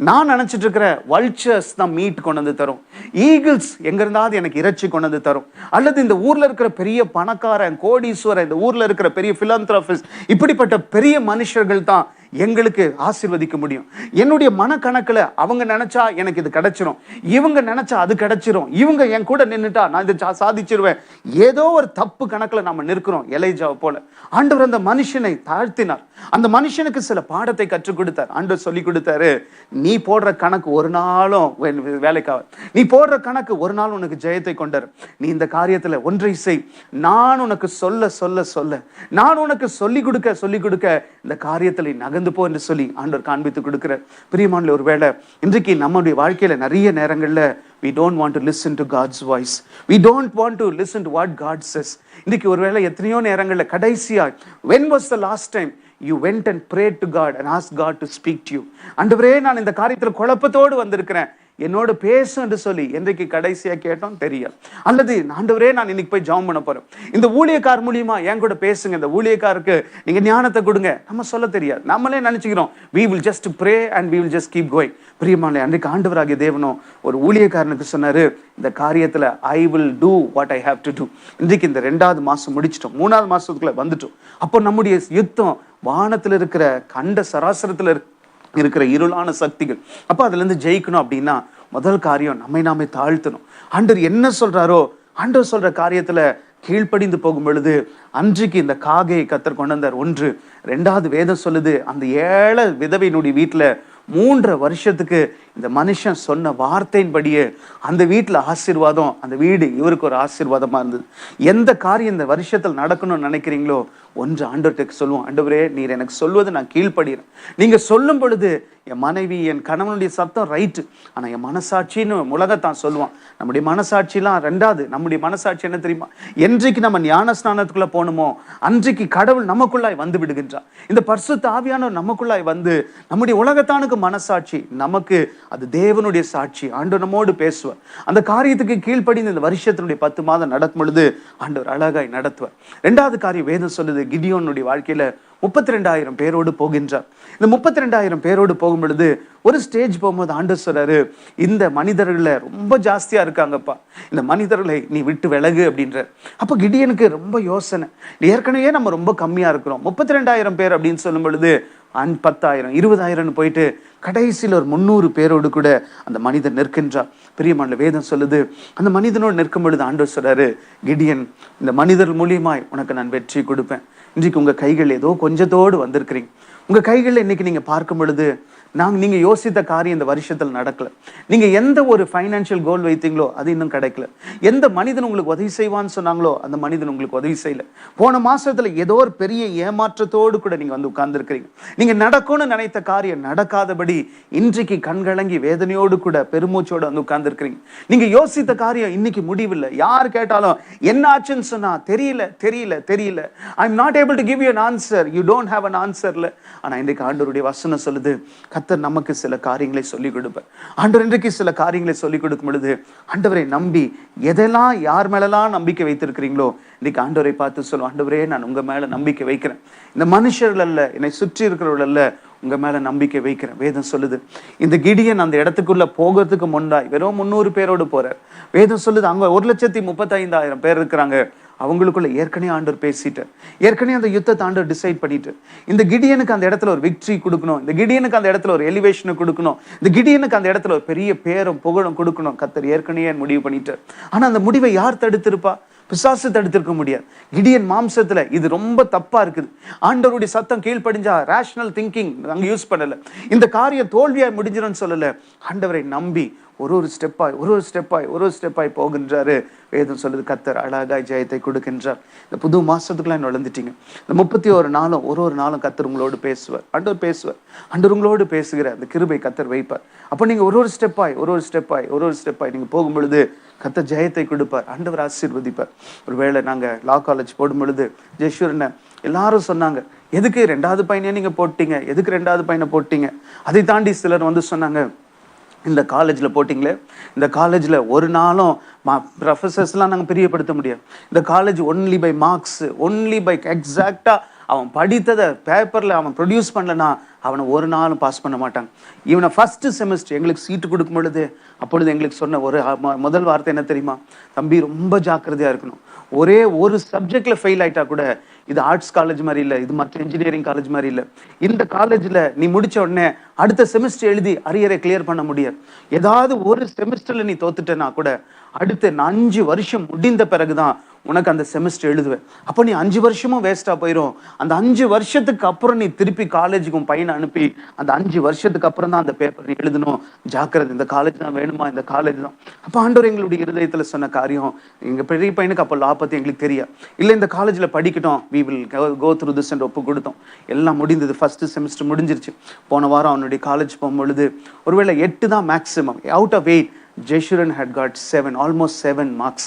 நான் நினைச்சிட்டு இருக்கிற வல்ச்சர்ஸ் தான் மீட் கொண்டு வந்து தரும், ஈகிள்ஸ் எங்க இருந்தாவது எனக்கு இறைச்சி கொண்டு வந்து தரும், அல்லது இந்த ஊர்ல இருக்கிற பெரிய பணக்காரன், கோடீஸ்வரன், இந்த ஊர்ல இருக்கிற பெரிய பிலாந்திராபிஸ்ட், இப்படிப்பட்ட பெரிய மனுஷர்கள் தான் எங்களுக்கு ஆசீர்வதிக்க முடியும். என்னுடைய மனக்கணக்கில் அவங்க நினைச்சா எனக்கு இது கிடைச்சிரும், இவங்க நினைச்சா அது கிடைச்சிரும், இவங்க என் கூட நின்றுட்டா நான் இதை சாதிச்சிருவேன், ஏதோ ஒரு தப்பு கணக்கில் நம்ம நிற்கிறோம். எலைஜாவை போல ஆண்டவர் அந்த மனுஷனை தாழ்த்தினார். அந்த மனுஷனுக்கு சில பாடத்தை கற்றுக் கொடுத்தார். ஆண்டவர் சொல்லி கொடுத்தாரு, நீ போடுற கணக்கு ஒரு நாளும் வேலைக்காக, நீ போடுற கணக்கு ஒரு நாள் உனக்கு ஜெயத்தை கொண்டார். நீ இந்த காரியத்துல ஒன்றை செய், நான் உனக்கு சொல்ல சொல்ல சொல்ல, நான் உனக்கு சொல்லிக் கொடுக்க இந்த காரியத்தில் நகர்ந்து போ என்று சொல்லி ஆண்டவர் காண்பித்து கொடுக்கிற பிரியமானவர்களே, ஒருவேளை இன்றைக்கு நம்முடைய வாழ்க்கையில நிறைய நேரங்கள்ல we don't want to listen to God's voice, we don't want to listen to what God says. இன்னைக்கு ஒருவேளை எத்தனையோ நேரங்கள்ல கடைசியா, when was the last time you went and prayed to God and asked God to speak to you? ஆண்டவரே, நான் இந்த காரியத்தில் குழப்பத்தோடு வந்திருக்கிறேன், என்னோட பேசு என்று சொல்லி என்றைக்கு கடைசியா கேட்டோம் தெரியல. அல்லது ஆண்டவரே, நான் இன்னைக்கு போய் ஜெபம் பண்ண போறேன், இந்த ஊழியக்கார் மூலியமா என் கூட பேசுங்க, இந்த ஊழியக்காருக்கு நீங்க ஞானத்தை கொடுங்க, நம்ம சொல்ல தெரியாது, நம்மளே நினைச்சுக்கிறோம் we will just pray and we will just keep going. பிரியமானவர்களே, அன்றைக்கு ஆண்டவராகிய தேவனோ ஒரு ஊழியக்காரனுக்கு சொன்னாரு, இந்த காரியத்துல I will do what I have to do. இன்றைக்கு இந்த 2வது மாசம் முடிச்சிட்டோம், 3வது மாசத்துக்குள்ள வந்துட்டோம். அப்போ நம்முடைய யுத்தம் வானத்துல இருக்கிற கண்ட சராசரத்துல இருக்கிற இருளான சக்திகள். அப்ப அதுல இருந்து ஜெயிக்கணும் அப்படின்னா முதல் காரியம் நம்மை நாமே தாழ்த்தணும். ஆண்டவர் என்ன சொல்றாரோ, ஆண்டவர் சொல்ற காரியத்துல கீழ்ப்படிந்து போகும் பொழுது அன்றைக்கு இந்த காகையை கர்த்தர் கொண்டு வந்தார். 1. 2வது வேதம் சொல்லுது, அந்த ஏழை விதவையினுடைய வீட்டுல 3 வருஷத்துக்கு இந்த மனுஷன் சொன்ன வார்த்தையின்படியே அந்த வீட்டுல ஆசீர்வாதம், அந்த வீடு இவருக்கு ஒரு ஆசீர்வாதமா இருந்தது. எந்த காரியம் இந்த வருஷத்தில் நடக்கணும்னு நினைக்கிறீங்களோ, ஒன்று ஆண்டவர்கிட்ட சொல்லுவோம், ஆண்டவரே, நீர் எனக்கு சொல்வது நான் கீழ்ப்படுகிறேன். நீங்க சொல்லும் பொழுது என் மனைவி என் கணவனுடைய சத்தம் ரைட்டு, ஆனா என் மனசாட்சின்னு உலகத்தான் சொல்லுவான். நம்முடைய மனசாட்சிலாம் 2வது. நம்முடைய மனசாட்சி என்ன தெரியுமா? என்றைக்கு நம்ம ஞான ஸ்நானத்துக்குள்ள போகணுமோ அன்றைக்கு கடவுள் நமக்குள்ளாய் வந்து விடுகின்றார். இந்த பரிசுத்த ஆவியானவர் நமக்குள்ளாய் வந்து நம்முடைய உலகத்தானுக்கு மனசாட்சி, நமக்கு அது தேவனுடைய சாட்சி. ஆண்டவர் நம்மோடு பேசுவார். அந்த காரியத்துக்கு கீழ்ப்படிந்து இந்த வருஷத்தினுடைய 10 மாதம் நடக்கும் பொழுது ஆண்டவர் அழகாய் நடத்துவார். 2வது காரியம் வேதம் சொல்லுது, கிடியோனுடைய வாழ்க்கையில 32,000 பேரோடு போகின்றார். இந்த 32,000 பேரோடு போகும் பொழுது ஒரு ஸ்டேஜ் போகும்போது ஆண்டவர் சொல்றாரு, இந்த மனிதர்கள ரொம்ப ஜாஸ்தியா இருக்காங்கப்பா, இந்த மனிதர்களை நீ விட்டு விலகு அப்படின்ற. அப்ப கிடியனுக்கு ரொம்ப யோசனை, ஏற்கனவே நம்ம ரொம்ப கம்மியா இருக்கிறோம், 32,000 பேர் அப்படின்னு சொல்லும் பொழுது 10,000 20,000 போயிட்டு கடைசியில் ஒரு 300 பேரோடு கூட அந்த மனிதன் நிற்கின்றார். பிரியமான வேதம் சொல்லுது, அந்த மனிதனோடு நிற்கும் பொழுது ஆண்டவர் சொல்றாரு, கிடியன், இந்த மனிதர் மூலியமாய் உனக்கு நான் வெற்றி கொடுப்பேன். இன்றைக்கு உங்க கைகள் ஏதோ கொஞ்சத்தோடு வந்திருக்கிறீங்க. உங்க கைகளில் இன்னைக்கு நீங்க பார்க்கும் பொழுது நீங்க யோசித்த காரியம் இந்த வருஷத்தில் நடக்கல. நீங்க எந்த ஒரு ஃபைனான்சியல் கோல் வைத்தீங்களோ அது இன்னும் கிடைக்கல. எந்த மனிதன் உங்களுக்கு உதவி செய்வான்னு சொன்னாங்களோ அந்த மனிதன் உங்களுக்கு உதவி செய்யல. போன மாசத்துல ஏதோ ஒரு பெரிய ஏமாற்றத்தோடு கூட நீங்க வந்து உட்கார்ந்து இருக்கிறீங்க. நீங்க நடக்கும்னு நினைத்த காரியம் நடக்காதபடி இன்றைக்கு கண்கலங்கி வேதனையோடு கூட பெருமூச்சோடு வந்து உட்கார்ந்து இருக்கிறீங்க. நீங்க யோசித்த காரியம் இன்னைக்கு முடிவில்லை. யார் கேட்டாலும் என்ன ஆச்சுன்னு சொன்னா தெரியல தெரியல தெரியல, I am not able to give you an answer, you don't have an answer. ஆனா இன்றைக்கு ஆண்டவருடைய வசனம் சொல்லுது, கர்த்தர் நமக்கு சில காரியங்களை சொல்லிக் கொடுப்பார். ஆண்டவர் இன்றைக்கு சில காரியங்களை சொல்லிக் கொடுக்கும் பொழுது ஆண்டவரை நம்பி எதெல்லாம் யார் மேலெல்லாம் நம்பிக்கை வைத்திருக்கிறீங்களோ இன்னைக்கு ஆண்டவரை பார்த்து சொல்லுவோம், ஆண்டவரே, நான் உங்க மேல நம்பிக்கை வைக்கிறேன். இந்த மனுஷர்கள் அல்ல, என்னை சுற்றி இருக்கிறவர்கள் அல்ல, உங்க மேல நம்பிக்கை வைக்கிறேன். வேதம் சொல்லுது, இந்த கிடியன் அந்த இடத்துக்குள்ள போகிறதுக்கு முன்னாய் வெறும் 300 பேரோடு போறார். வேதம் சொல்லுது, அங்க 1,35,000 பேர் இருக்கிறாங்க. அவங்களுக்குள்ள ஏற்கனவே ஆண்டவர் பேசிட்டார். ஏற்கனவே அந்த யுத்தத்தை ஆண்டவர் டிசைட் பண்ணிட்டு, இந்த கிடியனுக்கு அந்த இடத்துல ஒரு விக்டரி கொடுக்கணும், இந்த கிடியனுக்கு அந்த இடத்துல ஒரு எலிவேஷனை கொடுக்கணும், இந்த கிடியனுக்கு அந்த இடத்துல ஒரு பெரிய பேரும் புகழும் கொடுக்கணும். கர்த்தர் ஏற்கனவே முடிவு பண்ணிட்டார். ஆனா அந்த முடிவை யார் தடுத்திருப்பா? பிசாசு தடுத்திருக்க முடியாது. கிடியன் மாம்சத்துல இது ரொம்ப தப்பா இருக்குது. ஆண்டவருடைய சத்தம் கீழ்ப்படிஞ்சா ரேஷனல் திங்கிங் அங்க யூஸ் பண்ணல. இந்த காரியம் தோல்வியாய் முடிஞ்சிடும் சொல்லல. ஆண்டவரை நம்பி ஒரு ஸ்டெப்பாய் போகின்றாரு. வேதம் சொல்லுது, கர்த்தர் அழகாய் ஜெயத்தை கொடுக்கின்றார். இந்த புது மாசத்துக்குலாம் நுழைந்துட்டீங்க. இந்த 31 நாளும் ஒரு நாளும் கர்த்தர் உங்களோடு பேசுவார். ஆண்டவர் பேசுவார். ஆண்டவர் உங்களோடு பேசுகிற அந்த கிருபை கர்த்தர் வைப்பார். அப்போ நீங்க ஒரு ஸ்டெப்பாய் நீங்க போகும் பொழுது கர்த்தர் ஜெயத்தை கொடுப்பார். ஆண்டவர் ஆசீர்வதிப்பார். ஒருவேளை நாங்க லா காலேஜ் போடும் பொழுது ஜெயஸ்வரனை எல்லாரும் சொன்னாங்க, எதுக்கு 2வது பையனே நீங்க போட்டீங்க, எதுக்கு 2வது பையனை போட்டீங்க? அதை தாண்டி சிலர் வந்து சொன்னாங்க, இந்த காலேஜில் போட்டிங்களே, இந்த காலேஜில் ஒரு நாளும் ப்ரொஃபஸர்ஸ்லாம் நாங்கள் பிரியப்படுத்த முடியாது. இந்த college only by marks, only by எக்ஸாக்டாக அவன் படித்ததை பேப்பரில் அவன் ப்ரொடியூஸ் பண்ணலன்னா அவனை ஒரு நாளும் பாஸ் பண்ண மாட்டாங்க. இவனை ஃபஸ்ட்டு செமஸ்டர் எங்களுக்கு சீட்டு கொடுக்கும் பொழுது அப்பொழுது எங்களுக்கு சொன்ன ஒரு முதல் வார்த்தை என்ன தெரியுமா? தம்பி ரொம்ப ஜாக்கிரதையாக இருக்கணும். ஒரே ஒரு சப்ஜெக்டில் ஃபெயில் ஆகிட்டா கூட இது ஆர்ட்ஸ் காலேஜ் மாதிரி இல்லை, இது மற்ற இன்ஜினியரிங் காலேஜ் மாதிரி இல்லை. இந்த காலேஜில் நீ முடித்த உடனே அடுத்த செமஸ்டர் எழுதி அரியரை கிளியர் பண்ண முடியாது. ஏதாவது ஒரு செமஸ்டரில் நீ தோத்துட்டேன்னா கூட அடுத்த 5 வருஷம் முடிந்த பிறகுதான் உனக்கு அந்த செமஸ்டர் எழுதுவேன். அப்போ நீ 5 வருஷமும் வேஸ்ட்டாக போயிடும். அந்த 5 வருஷத்துக்கு அப்புறம் நீ திருப்பி காலேஜுக்கும் பையனை அனுப்பி அந்த 5 வருஷத்துக்கு அப்புறம் தான் அந்த பேப்பர் நீ எழுதணும். ஜாக்கிரதை, இந்த காலேஜ் தான் வேணுமா, இந்த காலேஜ் தான். அப்போ ஆண்டவர் எங்களுடைய இருதயத்தில் சொன்ன காரியம், எங்கள் பெரிய பையனுக்கு அப்போ லா பற்றி எங்களுக்கு தெரியாது. இல்லை இந்த காலேஜில் படிக்கட்டும், we will go through this என்று ஒப்பு கொடுத்தோம். எல்லாம் முடிந்தது. ஃபஸ்ட்டு செமஸ்டர் முடிஞ்சிருச்சு. போன வாரம் அவனுடைய காலேஜ் போகும்பொழுது ஒருவேளை 8 தான் மேக்ஸிமம். அவுட் ஆஃப் 8 ஜெஷுரன் had got 7, almost 7 marks.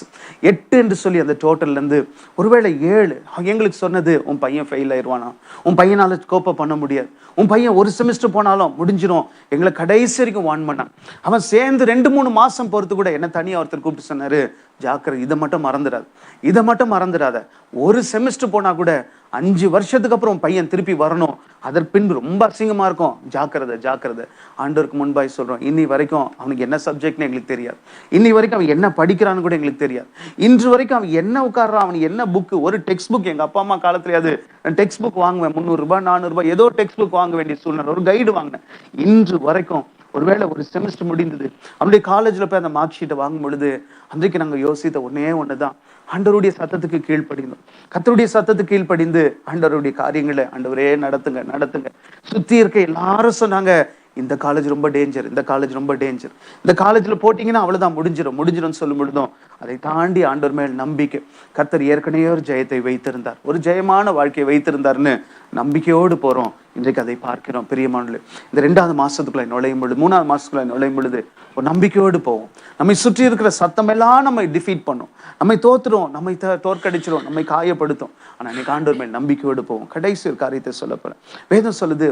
8 என்று சொல்லி அந்த டோட்டல்லேருந்து ஒருவேளை 7. எங்களுக்கு சொன்னது, உன் பையன் ஃபெயில் ஆயிடுவானா, உன் பையனால் கோப்பை பண்ண முடியாது, உன் பையன் ஒரு செமஸ்டர் போனாலும் முடிஞ்சிடும். எங்களை கடைசி வரைக்கும் வான் பண்ணான். அவன் சேர்ந்து 2-3 மாதம் பொறுத்து கூட என்ன தனியாக ஒருத்தர் கூப்பிட்டு சொன்னார், ஜாக்கிரதை, இதை மட்டும் மறந்துடாது, இதை மட்டும் மறந்துடாத. ஒரு செமஸ்டர் போனால் கூட 5 வருஷத்துக்கு அப்புறம் பையன் திருப்பி வரணும், அதற்கு பின்பு ரொம்ப அசிங்கமாக இருக்கும். ஜாக்கிரதை, ஜாக்கிரதை. ஆண்டவருக்கு முன்பாய் சொல்கிறோம், இன்னி வரைக்கும் அவனுக்கு என்ன சப்ஜெக்ட்னு எங்களுக்கு தெரியாது. இன்னி வரைக்கும் அவன் என்ன படிக்கிறான்னு கூட எங்களுக்கு தெரியாது. இன்று வரைக்கும் அவன் என்ன உட்கார்றான், அவனுக்கு என்ன புக்கு, ஒரு டெக்ஸ்ட் புக் எங்கள் அப்பா அம்மா காலத்துலையாது டெக்ஸ்ட் புக் வாங்குவேன், 300 ரூபாய் 400 ரூபாய் ஏதோ டெக்ஸ்ட் புக் வாங்க வேண்டிய சூழ்நிலை, ஒரு கைடு வாங்கினேன். இன்று வரைக்கும் ஒருவேளை ஒரு செமஸ்டர் முடிந்தது, அவனுடைய காலேஜில் போய் அந்த மார்க் ஷீட்டை வாங்கும் பொழுது அன்றைக்கு நாங்கள் யோசித்த ஒன்று தான், ஆண்டவருடைய சத்தத்துக்கு கீழ்ப்படிந்தோம். கர்த்தருடைய சத்தத்துக்கு கீழ்ப்படிந்து ஆண்டவருடைய காரியங்களை ஆண்டவரே நடத்துங்க, நடத்துங்க. சுற்றி இருக்க எல்லாரும் சொன்னாங்க, இந்த காலேஜ் ரொம்ப டேஞ்சர், இந்த காலேஜ் ரொம்ப டேஞ்சர், இந்த காலேஜில் போட்டிங்கன்னா அவ்வளோதான், முடிஞ்சிடும் சொல்லும் பொழுதும் அதை தாண்டி ஆண்டவர் மேல் நம்பிக்கை. கர்த்தர் ஏற்கனவே ஒரு ஜெயத்தை வைத்திருந்தார், ஒரு ஜெயமான வாழ்க்கையை வைத்திருந்தார்னு நம்பிக்கையோடு போகிறோம். இன்றைக்கு அதை பார்க்கிறோம். பிரியமானவர்களே, இந்த 2வது மாதத்துக்குள்ளே நுழையும் பொழுது, 3வது மாதத்துக்குள்ளே நுழையும் பொழுது ஒரு நம்பிக்கையோடு போவோம். நம்மை சுற்றி இருக்கிற சத்தமெல்லாம் நம்மை டிஃபீட் பண்ணும், நம்மை தோத்துரும், நம்மை தோற்கடிச்சிரும், நம்மை காயப்படுத்தும். ஆனால் இன்னைக்கு ஆண்டவர் மேல் நம்பிக்கையோடு போவோம். கடைசி ஒரு காரியத்தை சொல்ல போகிறேன். வேதம் சொல்லுது,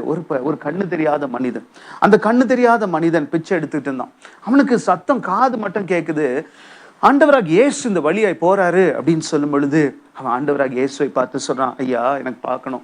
ஒரு கண்ணு தெரியாத மனிதன், அந்த கண்ணு தெரியாத மனிதன் பிச்சை எடுத்துக்கிட்டு இருந்தான். அவனுக்கு சத்தம் காது மட்டும் கேட்குது. ஆண்டவராக இயேசு இந்த வழியாய் போறாரு அப்படின்னு சொல்லும் பொழுது அவன் ஆண்டவராக இயேசுவை பார்த்து சொல்றான், ஐயா எனக்கு பார்க்கணும்,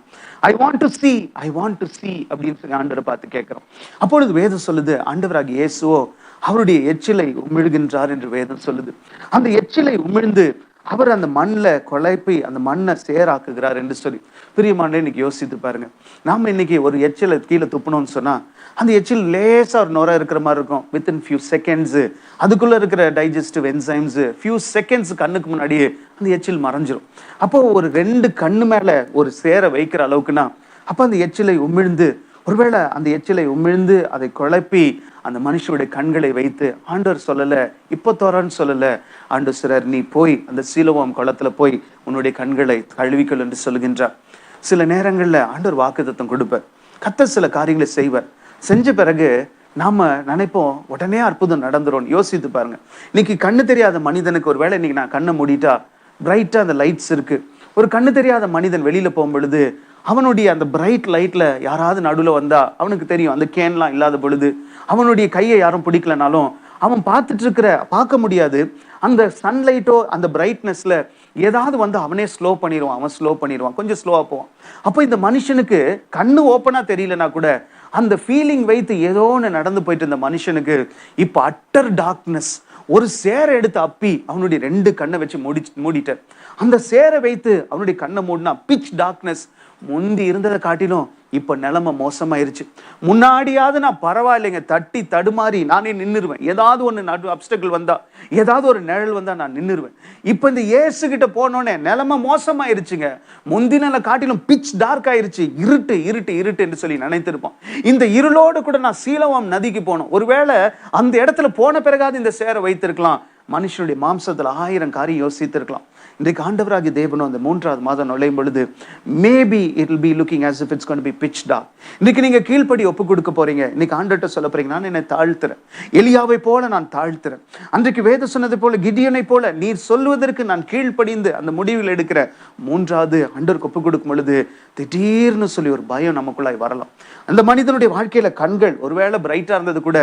ஐ வாண்ட் டு see அப்படின்னு சொல்லி ஆண்டவரை பார்த்து கேட்கிறோம். அப்பொழுது வேதம் சொல்லுது, ஆண்டவராக இயேசுவோ அவருடைய எச்சிலை உமிழ்கின்றார் என்று வேதம் சொல்லுது. அந்த எச்சிலை உமிழ்ந்து அவர் அந்த மண்ணில் குழைப்பி அந்த மண்ணை சேராக்குகிறார் என்று சொல்லி. பிரியமானே, இன்னைக்கு யோசித்து பாருங்க, நாம இன்னைக்கு ஒரு எச்சிலை கீழே துப்பணும்னு சொன்னா அந்த எச்சில் லேசா ஒரு நுரை இருக்கிற மாதிரி இருக்கும். வித்தின் ஃபியூ செகண்ட்ஸு அதுக்குள்ள இருக்கிற டைஜஸ்டிவ் என்சைம்ஸ் ஃபியூ செகண்ட்ஸ் கண்ணுக்கு முன்னாடியே அந்த எச்சில் மறைஞ்சிரும். அப்போ ஒரு 2 கண்ணு மேல ஒரு சேர வைக்கிற அளவுக்குன்னா அப்போ அந்த எச்சிலை உமிழ்ந்து, ஒருவேளை அந்த எச்சிலை உமிழ்ந்து அதை குழப்பி அந்த மனுஷனுடைய கண்களை வைத்து, ஆண்டவர் சொல்லலை, இப்போ தோறான்னு சொல்லலை, ஆண்டவர் சிலர் நீ போய் அந்த சீலோவாம் குளத்துல போய் உன்னுடைய கண்களை கழுவிக்கொள் என்று சொல்கின்றார். சில நேரங்களில் ஆண்டவர் வாக்குத்தத்தம் கொடுப்பார், கர்த்தர் சில காரியங்களை செய்வார். செஞ்ச பிறகு நாம நினைப்போம் உடனே அற்புதம் நடந்துரும். யோசித்து பாருங்க, இன்னைக்கு கண்ணு தெரியாத மனிதனுக்கு ஒரு வேளை இன்னைக்கு நான் கண்ணை மூடிட்டா பிரைட்டா அந்த லைட்ஸ் இருக்கு. ஒரு கண்ணு தெரியாத மனிதன் வெளியில போகும் பொழுது அவனுடைய அந்த பிரைட் லைட்ல யாராவது நடுவில் வந்தா அவனுக்கு தெரியும். அந்த கேன்லாம் இல்லாத பொழுது அவனுடைய கையை யாரும் பிடிக்கலனாலும் அவன் பார்க்க முடியாது. அந்த சன்லைட்டோ அந்த பிரைட்னஸ்ல ஏதாவது வந்து அவனே ஸ்லோ பண்ணிடுவான், கொஞ்சம் ஸ்லோவா போவான். அப்போ இந்த மனுஷனுக்கு கண்ணு ஓப்பனா தெரியலனா கூட அந்த ஃபீலிங் வைத்து ஏதோ ஒன்று நடந்து போயிட்டு இந்த மனுஷனுக்கு இப்போ அட்டர் டார்க்னஸ், ஒரு சேரை எடுத்து அப்பி அவனுடைய 2 கண்ணை வச்சு மூடிட்டார். அந்த சேரை வைத்து அவனுடைய கண்ணை மூடினா பிச் டார்க்னஸ். முந்தி இருந்ததை காட்டிலும் இப்ப நிலைமை மோசமாயிருச்சு. முன்னாடியாவது நான் பரவாயில்லைங்க, தட்டி தடுமாறி நானே நின்றுருவேன். ஏதாவது ஒன்று அப்டக்கிள் வந்தா, ஏதாவது ஒரு நிழல் வந்தா நான் நின்றுருவேன். இப்ப இந்த இயேசு கிட்ட போனோடனே நிலைமை மோசமாயிருச்சுங்க. முந்தின காட்டிலும் பிச் டார்க் ஆயிருச்சு. இருட்டு என்று சொல்லி நினைத்திருப்போம். இந்த இருளோடு கூட நான் சீலோவாம் நதிக்கு போனோம். ஒருவேளை அந்த இடத்துல போன பிறகாவது இந்த சேரை வைத்திருக்கலாம். மனுஷனுடைய மாம்சத்துல 1000 காரியம் யோசித்திருக்கலாம். இன்றைக்கு ஆண்டவராகிய தேவனும் அந்த 3வது மாதம் நுழையும் பொழுது maybe it will be looking as if it's going to be pitch dark. இன்னைக்கு நீங்க கீழ்ப்படி ஒப்பு கொடுக்க போறீங்க. இன்னைக்கு ஆண்டவர்ட்ட சொல்ல போறீங்க, நான் என்னை தாழ்த்துறேன், எலியாவை போல நான் தாழ்த்துறேன். அன்றைக்கு வேதம் சொன்னது போல கிடியோனை போல நீர் சொல்வதற்கு நான் கீழ்ப்படிந்து அந்த முடிவில் எடுக்கிற 3வது ஆண்டவருக்கு ஒப்பு கொடுக்கும் பொழுது திடீர்னு சொல்லி ஒரு பயம் நமக்குள்ளாய் வரலாம். அந்த மனிதனுடைய வாழ்க்கையில கண்கள் ஒருவேளை பிரைட்டா இருந்தது கூட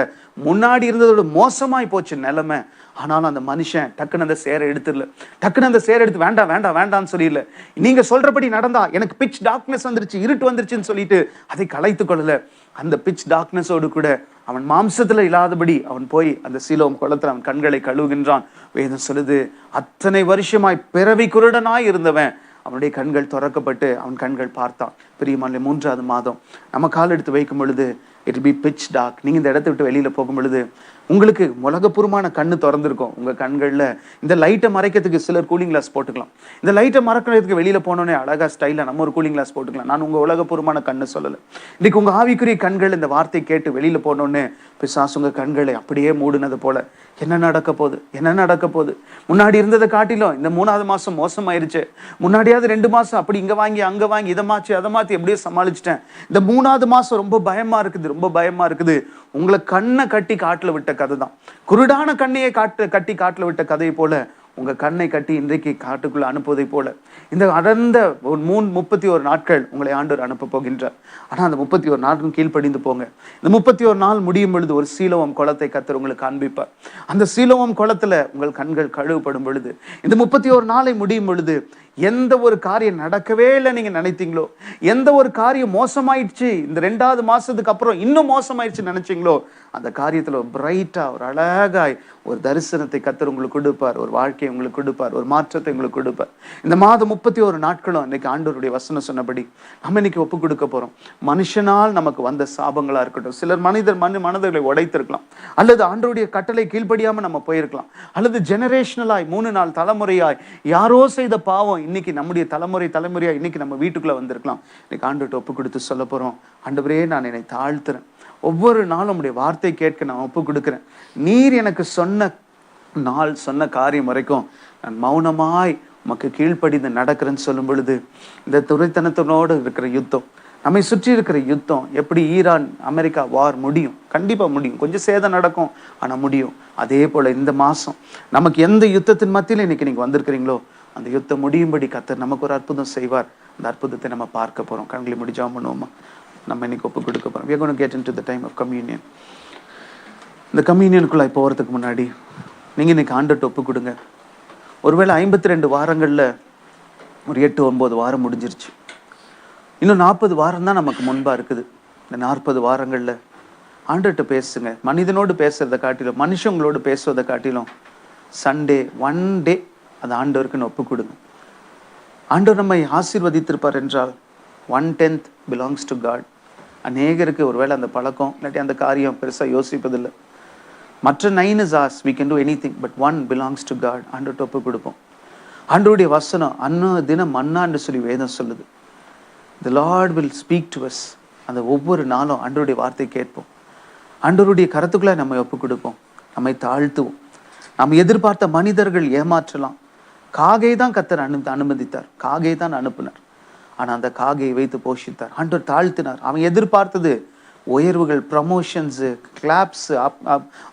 முன்னாடி இருந்ததோட மோசமாய் போச்சு நிலைமை. ஆனாலும் அந்த மனுஷன் டக்குன்னு அந்த சேரை எடுத்துடல, டக்குன்னு அந்த சேரை எடுத்து வேண்டாம் வேண்டாம் வேண்டாம்னு சொல்லிடல. நீங்க சொல்றபடி நடந்தா எனக்கு பிச் டார்க்னஸ் வந்துருச்சு, இருட்டு வந்துருச்சுன்னு சொல்லிட்டு அதை கலைத்து கொள்ளல. அந்த பிச் டார்க்னஸோடு கூட அவன் மாம்சத்துல இல்லாதபடி அவன் போய் அந்த சீலோம் குளத்துல அவன் கண்களை கழுவுகின்றான். வேதம் சொல்லுது, அத்தனை வருஷமாய் பிறவி குருடனாய் இருந்தவன் அவனுடைய கண்கள் திறக்கப்பட்டு அவன் கண்கள் பார்த்தான். பிரியமானவர்களே, 3வது மாதம் நம்ம கால் எடுத்து வைக்கும் பொழுது இட் பி பிச் டார்க். நீங்க இந்த இடத்த விட்டு வெளியில போகும் பொழுது உங்களுக்கு உலகபூர்வமான கண்ணு திறந்திருக்கும். உங்க கண்கள்ல இந்த லைட்டை மறைக்கிறதுக்கு சிலர் கூலிங் கிளாஸ் போட்டுக்கலாம். இந்த லைட்டை மறைக்கிறதுக்கு வெளியில போனோடனே அழகா ஸ்டைலா நம்ம ஒரு கூலிங் கிளாஸ் போட்டுக்கலாம். நான் உங்க உலகபூர்வமான கண்ணு சொல்லல. இன்னைக்கு உங்க ஆவிக்குரிய கண்கள் இந்த வார்த்தை கேட்டு வெளியில போனோடனே பிசாசு உங்க கண்களை அப்படியே மூடுனது போல என்ன நடக்க போகுது, என்ன நடக்க போகுது, முன்னாடி இருந்ததை காட்டிலும் இந்த 3வது மாசம் மோசமாயிருச்சு, முன்னாடியாவது 2 மாசம் அப்படி இங்க வாங்கி அங்க வாங்கி இதை மாற்றி அதை மாற்றி எப்படியோ சமாளிச்சிட்டேன், இந்த 3வது மாசம் ரொம்ப பயமா இருக்குது, ரொம்ப பயமா இருக்குது. உங்களை கண்ணை கட்டி காட்டுல விட்ட கதை தான். குருடான கண்ணையை கட்டி காட்டுல விட்ட கதையை போல உங்க கண்ணை கட்டி இன்றைக்கு காட்டுக்குள்ள அனுப்புவதை போல இந்த அடர்ந்த 31 நாட்கள் உங்களை ஆண்டவர் அனுப்ப போகின்றார். ஆனா அந்த 31 நாட்களும் கீழ்ப்படிந்து போங்க. இந்த 31 நாள் முடியும் பொழுது ஒரு சீலோவம் குளத்தை கர்த்தர் உங்களுக்கு காண்பிப்பார். அந்த சீலோவம் குளத்துல உங்கள் கண்கள் கழுவப்படும் பொழுது, இந்த 31 நாளை முடியும் பொழுது எந்த ஒரு காரியம் நடக்கவே இல்லை நீங்க நினைத்தீங்களோ, எந்த ஒரு காரியம் மோசமாயிடுச்சு இந்த 2வது மாசத்துக்கு அப்புறம் இன்னும் மோசமாயிடுச்சு நினைச்சீங்களோ, அந்த காரியத்துல பிரைட்டா ஒரு அழகாய் ஒரு தரிசனத்தை கர்த்தர் உங்களுக்கு கொடுப்பார், ஒரு வாழ்க்கையை உங்களுக்கு கொடுப்பார், ஒரு மாற்றத்தை உங்களுக்கு கொடுப்பார். இந்த மாதம் 31 நாட்களும் இன்னைக்கு ஆண்டவருடைய வசனம் சொன்னபடி நம்ம இன்னைக்கு ஒப்பு கொடுக்க போறோம். மனுஷனால் நமக்கு வந்த சாபங்களா இருக்கட்டும், சிலர் மனதை உடைத்திருக்கலாம், அல்லது ஆண்டவருடைய கட்டளை கீழ்ப்படியாம நம்ம போயிருக்கலாம், அல்லது ஜெனரேஷனலாய் 3 நாள் தலைமுறையாய் யாரோ செய்த பாவம் இன்னைக்கு நம்முடைய தலைமுறையா இன்னைக்கு நம்ம வீட்டுக்குள்ள வந்திருக்கலாம். இன்னைக்கு ஆண்டவர்கிட்ட ஒப்பு கொடுத்து சொல்ல போறோம், ஆண்டவரே நான் என்னை தாழ்த்துறேன், ஒவ்வொரு நாளும் உடைய வார்த்தை கேட்க நான் ஒப்பு கொடுக்கிறேன். நீர் எனக்கு சொன்ன காரியம் வரைக்கும் நான் மௌனமாய் உமக்கு கீழ்ப்படிந்து நடக்கிறேன்னு சொல்லும் பொழுது இந்த துரைத்தனத்தினோடு இருக்கிற யுத்தம், நம்மை சுற்றி இருக்கிற யுத்தம், எப்படி ஈரான் அமெரிக்கா வார் முடியும், கண்டிப்பா முடியும், கொஞ்சம் சேதம் நடக்கும் ஆனா முடியும். அதே போல இந்த மாசம் நமக்கு எந்த யுத்தத்தின் மத்தியில் இன்னைக்கு நீங்க வந்திருக்கிறீங்களோ அந்த யுத்தம் முடியும்படி கர்த்தர் நமக்கு ஒரு அற்புதம் செய்வார். அந்த அற்புதத்தை நம்ம பார்க்க போறோம். கண்களை முடிஞ்சாம பண்ணுவோமா? நம்ம இன்னைக்கு ஒப்பு கொடுக்க போறோம். We are going to get into the time of communion. இந்த கம்யூனியனுக்குள்ள போறதுக்கு முன்னாடி நீங்க இன்னைக்கு ஆண்டவர்கிட்ட ஒப்பு கொடுங்க. ஒருவேளை 52 வாரங்கள்ல ஒரு 8-9 வாரம் முடிஞ்சிருச்சு, இன்னும் 40 வாரம் தான் நமக்கு முன்பா இருக்குது. இந்த 40 வாரங்கள்ல ஆண்டவர்கிட்ட பேசுங்க. மனிதனோடு பேசுறதை காட்டிலும், மனுஷங்களோடு பேசுவதை காட்டிலும் சண்டே 1 டே அந்த ஆண்டவருக்குன்னு ஒப்பு கொடுங்க. ஆண்டவர் நம்மை ஆசீர்வதித்திருப்பார் என்றால் 1/10 belongs to God. அநேகருக்கு ஒருவேளை அந்த பழக்கம் இல்லாட்டி அந்த காரியம் பெருசா யோசிப்பதில்லை. மற்ற 9 is ours, we can do anything, but 1 belongs to God. ஆண்டவர்கிட்ட ஒப்பு கொடுப்போம். ஆண்டவருடைய வசனம் அன்ன தினம் மன்னான்னு சொல்லி வேதம் சொல்லுது. The Lord will speak to us. அந்த ஒவ்வொரு நாளும் ஆண்டவருடைய வார்த்தை கேட்போம். ஆண்டவருடைய கரத்துக்குள்ள நம்ம ஒப்பு கொடுப்போம், நம்மை தாழ்த்துவோம். நம்ம எதிர்பார்த்த மனிதர்கள் ஏமாற்றலாம். காகை தான் கர்த்தர் அனுமதித்தார், காகை தான் அனுப்பினார். ஆனா அந்த காகையை வைத்து போஷித்தார். ஆண்டவர் தாழ்த்தினார். அவன் எதிர்பார்த்தது உயர்வுகள், ப்ரமோஷன்ஸ், கிளாப்ஸ்,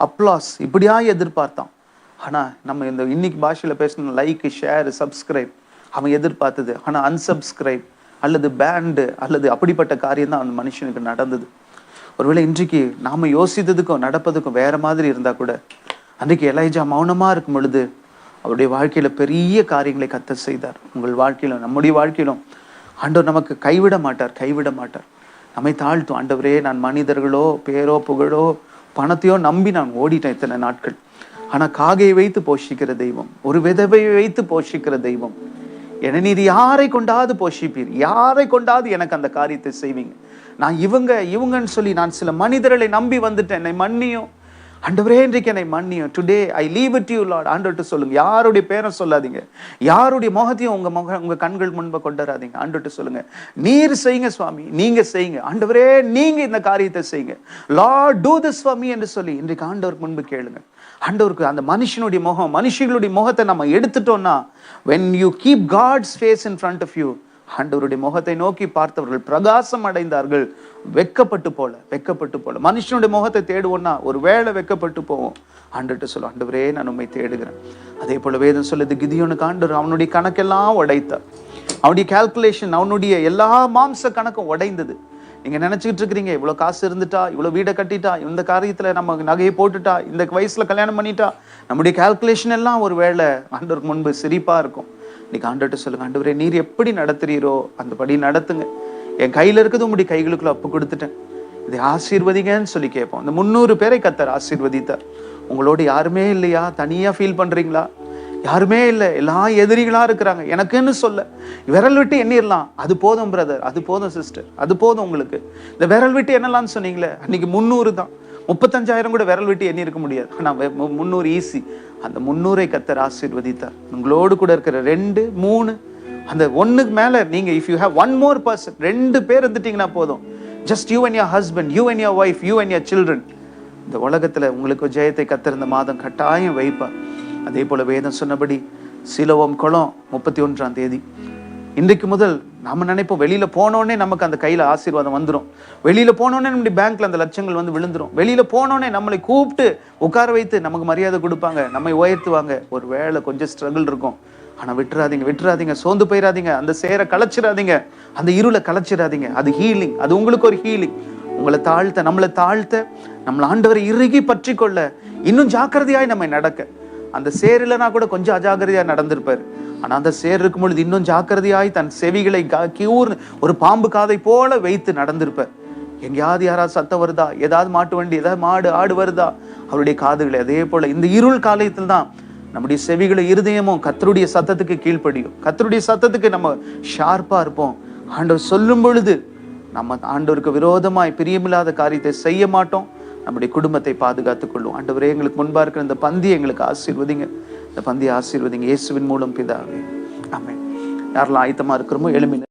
அப்ளாஸ் இப்படியா எதிர்பார்த்தான். ஆனா நம்ம இந்த இன்னைக்கு பாஷையில பேசணும், லைக், ஷேர், சப்ஸ்கிரைப் அவன் எதிர்பார்த்தது. ஆனா அன்சப்ஸ்கிரைப் அல்லது பேண்டு அல்லது அப்படிப்பட்ட காரியம் தான் அந்த மனுஷனுக்கு நடந்தது. ஒருவேளை இன்றைக்கு நாம யோசித்ததுக்கும் நடப்பதுக்கும் வேற மாதிரி இருந்தா கூட, அன்றைக்கு எலைஜா மௌனமா இருக்கும் பொழுது அவருடைய வாழ்க்கையில பெரிய காரியங்களை கர்த்தர் செய்தார். உங்கள் வாழ்க்கையிலும் நம்முடைய வாழ்க்கையிலும் ஆண்டவர் நமக்கு கைவிட மாட்டார். நம்மை தாழ்த்தும். ஆண்டவரே, நான் மனிதர்களோ பேரோ புகழோ பணத்தையோ நம்பி நான் ஓடிட்டேன் இத்தனை நாட்கள். ஆனா காகையை வைத்து போஷிக்கிற தெய்வம், ஒரு விதவையை வைத்து போஷிக்கிற தெய்வம், என்னை நீர் யாரை கொண்டாது போஷிப்பீர், யாரை கொண்டாது எனக்கு அந்த காரியத்தை செய்வீங்க. நான் இவங்கன்னு சொல்லி நான் சில மனிதர்களை நம்பி வந்துட்டேன், என்னை மன்னியும் ஆண்டவரே, இன்றைக்கு என்னை மன்னியும். Today I leave it you Lord. ஆண்டவர்கிட்ட சொல்லுங்க. யாருடைய பேரை சொல்லாதீங்க, யாருடைய முகத்தையும் உங்க கண்கள் முன்பை கொண்டாராதீங்க. ஆண்டவர்கிட்ட சொல்லுங்க, நீர் செய்யுங்க சுவாமி, நீங்க செய்யுங்க. ஆண்டவரே, நீங்க இந்த காரியத்தை செய்யுங்க. Lord do this for me என்று சொல்லி இன்றைக்கு ஆண்டவருக்கு முன்பு கேளுங்க. ஆண்டவருக்கு அந்த மனுஷனுடைய முகம், மனுஷங்களுடைய முகத்தை நம்ம எடுத்துட்டோம்னா, when you keep God's face in front of you, ஆண்டவருடைய முகத்தை நோக்கி பார்த்தவர்கள் பிரகாசம் அடைந்தார்கள். வெக்கப்பட்டு போல மனுஷனுடைய முகத்தை தேடுவோம்னா ஒரு வேளை வெக்கப்பட்டு போவோம். ஆண்டவர்கிட்ட சொல்ல, ஆண்டவரே, நான் உம்மை தேடுகிறேன். அதே போல வேதம் சொல்லுது, கிதியோனுக்கு ஆண்டவர் அவனுடைய கணக்கெல்லாம் உடைத்தார். அவனுடைய கால்குலேஷன், அவனுடைய எல்லா மாம்ச கணக்கும் உடைந்தது. நீங்க நினைச்சிட்டு இருக்கிறீங்க, இவ்வளவு காசு இருந்துட்டா, இவ்வளவு வீடை கட்டிட்டா, இந்த காரியத்துல நம்ம நகையை போட்டுட்டா, இந்த வயசுல கல்யாணம் பண்ணிட்டா, நம்முடைய கால்குலேஷன் எல்லாம் ஒரு வேளை ஆண்டவருக்கு முன்பு சிரிப்பா இருக்கும். இன்னைக்கு ஆண்டவர்கிட்ட சொல்லுங்க, ஆண்டவரே நீர் எப்படி நடத்துறீரோ அந்த படி நடத்துங்க. என் கையில இருக்குது உங்களுடைய கைகளுக்குள்ள அப்பு கொடுத்துட்டேன், இதை ஆசீர்வதிங்கன்னு சொல்லி கேட்போம். இந்த 300 பேரை கர்த்தர் ஆசீர்வதித்தார். உங்களோட யாருமே இல்லையா? தனியா ஃபீல் பண்றீங்களா? யாருமே இல்லை, எல்லாம் எதிரிகளா இருக்கிறாங்க. எனக்குன்னு சொல்ல விரல் விட்டு எண்ணிடலாம், அது போதும் பிரதர், அது போதும் சிஸ்டர், அது போதும் உங்களுக்கு. இந்த விரல் விட்டு என்னலாம்னு சொன்னீங்களே, அன்னைக்கு 300 தான். 35,000 கூட விரல் விட்டு எண்ணி இருக்க முடியாது. ஆனா 300 ஈஸி. அந்த 300ஐ கர்த்தர் ஆசீர்வதித்தார். உங்களோடு கூட இருக்கிற 2, 3, அந்த 1க்கு மேல நீங்க if you have 1 more person, 2 பேர் இருந்துட்டீங்கன்னா போதும். Just you and your husband, you and your wife, you and your children. இந்த உலகத்துல உங்களுக்கு ஜெயத்தை கர்த்தர் இந்த மாதம் கட்டாயம் வைப்பார். அதே போல வேதம் சொன்னபடி சிலோவாம் குளம் 31ஆம் தேதி. இன்றைக்கு முதல் நம்ம நினைப்போம், வெளியில போனோடனே நமக்கு அந்த கையில ஆசீர்வாதம் வந்துடும், வெளியில போனோடனே நம்முடைய பேங்க்ல அந்த லட்சங்கள் வந்து விழுந்துரும், வெளியில போனோடனே நம்மளை கூப்பிட்டு உட்கார வைத்து நமக்கு மரியாதை கொடுப்பாங்க, நம்மை உயர்த்துவாங்க. ஒரு வேளை கொஞ்சம் ஸ்ட்ரகிள் இருக்கும். ஆனா விட்டுறாதீங்க, சோர்ந்து போயிடாதீங்க, அந்த சேரை கலைச்சிடாதீங்க, அந்த இருளை கலைச்சிடாதீங்க. அது ஹீலிங், அது உங்களுக்கு ஒரு ஹீலிங். நம்மளை தாழ்த்த நம்மளை ஆண்டவரை இறுகி பற்றி கொள்ள இன்னும் ஜாக்கிரதையாய் நம்ம நடக்க. அந்த சேர் இல்லைனா கூட கொஞ்சம் அஜாக்கிரதையா நடந்திருப்பாரு. ஆனா அந்த சேர் இருக்கும் பொழுது இன்னும் ஜாக்கிரதையாய் தன் செவிகளை ஒரு பாம்பு காதை போல வைத்து நடந்திருப்பார். எங்கேயாவது யாராவது சத்தம் வருதா, ஏதாவது மாட்டு வண்டி, ஏதாவது மாடு ஆடு வருதா, அவருடைய காதுகளை. அதே போல இந்த இருள் காலத்தில் தான் நம்முடைய செவிகளை இருதயமும் கர்த்தருடைய சத்தத்துக்கு கீழ்ப்படியும். கர்த்தருடைய சத்தத்துக்கு நம்ம ஷார்ப்பா இருப்போம். ஆண்டவர் சொல்லும் பொழுது நம்ம ஆண்டவருக்கு விரோதமாய் பிரியமில்லாத காரியத்தை செய்ய மாட்டோம். நம்முடைய குடும்பத்தை பாதுகாத்துக் கொள்ளும். ஆண்டவரே எங்களுக்கு முன்பா இருக்கிற இந்த பந்தியை எங்களுக்கு ஆசீர்வதிங்க, இந்த பந்தியை ஆசீர்வதிங்க இயேசுவின் மூலம் பிதாவே, ஆமென். யாரெல்லாம் ஆயத்தமா இருக்கிறோமோ எழுமி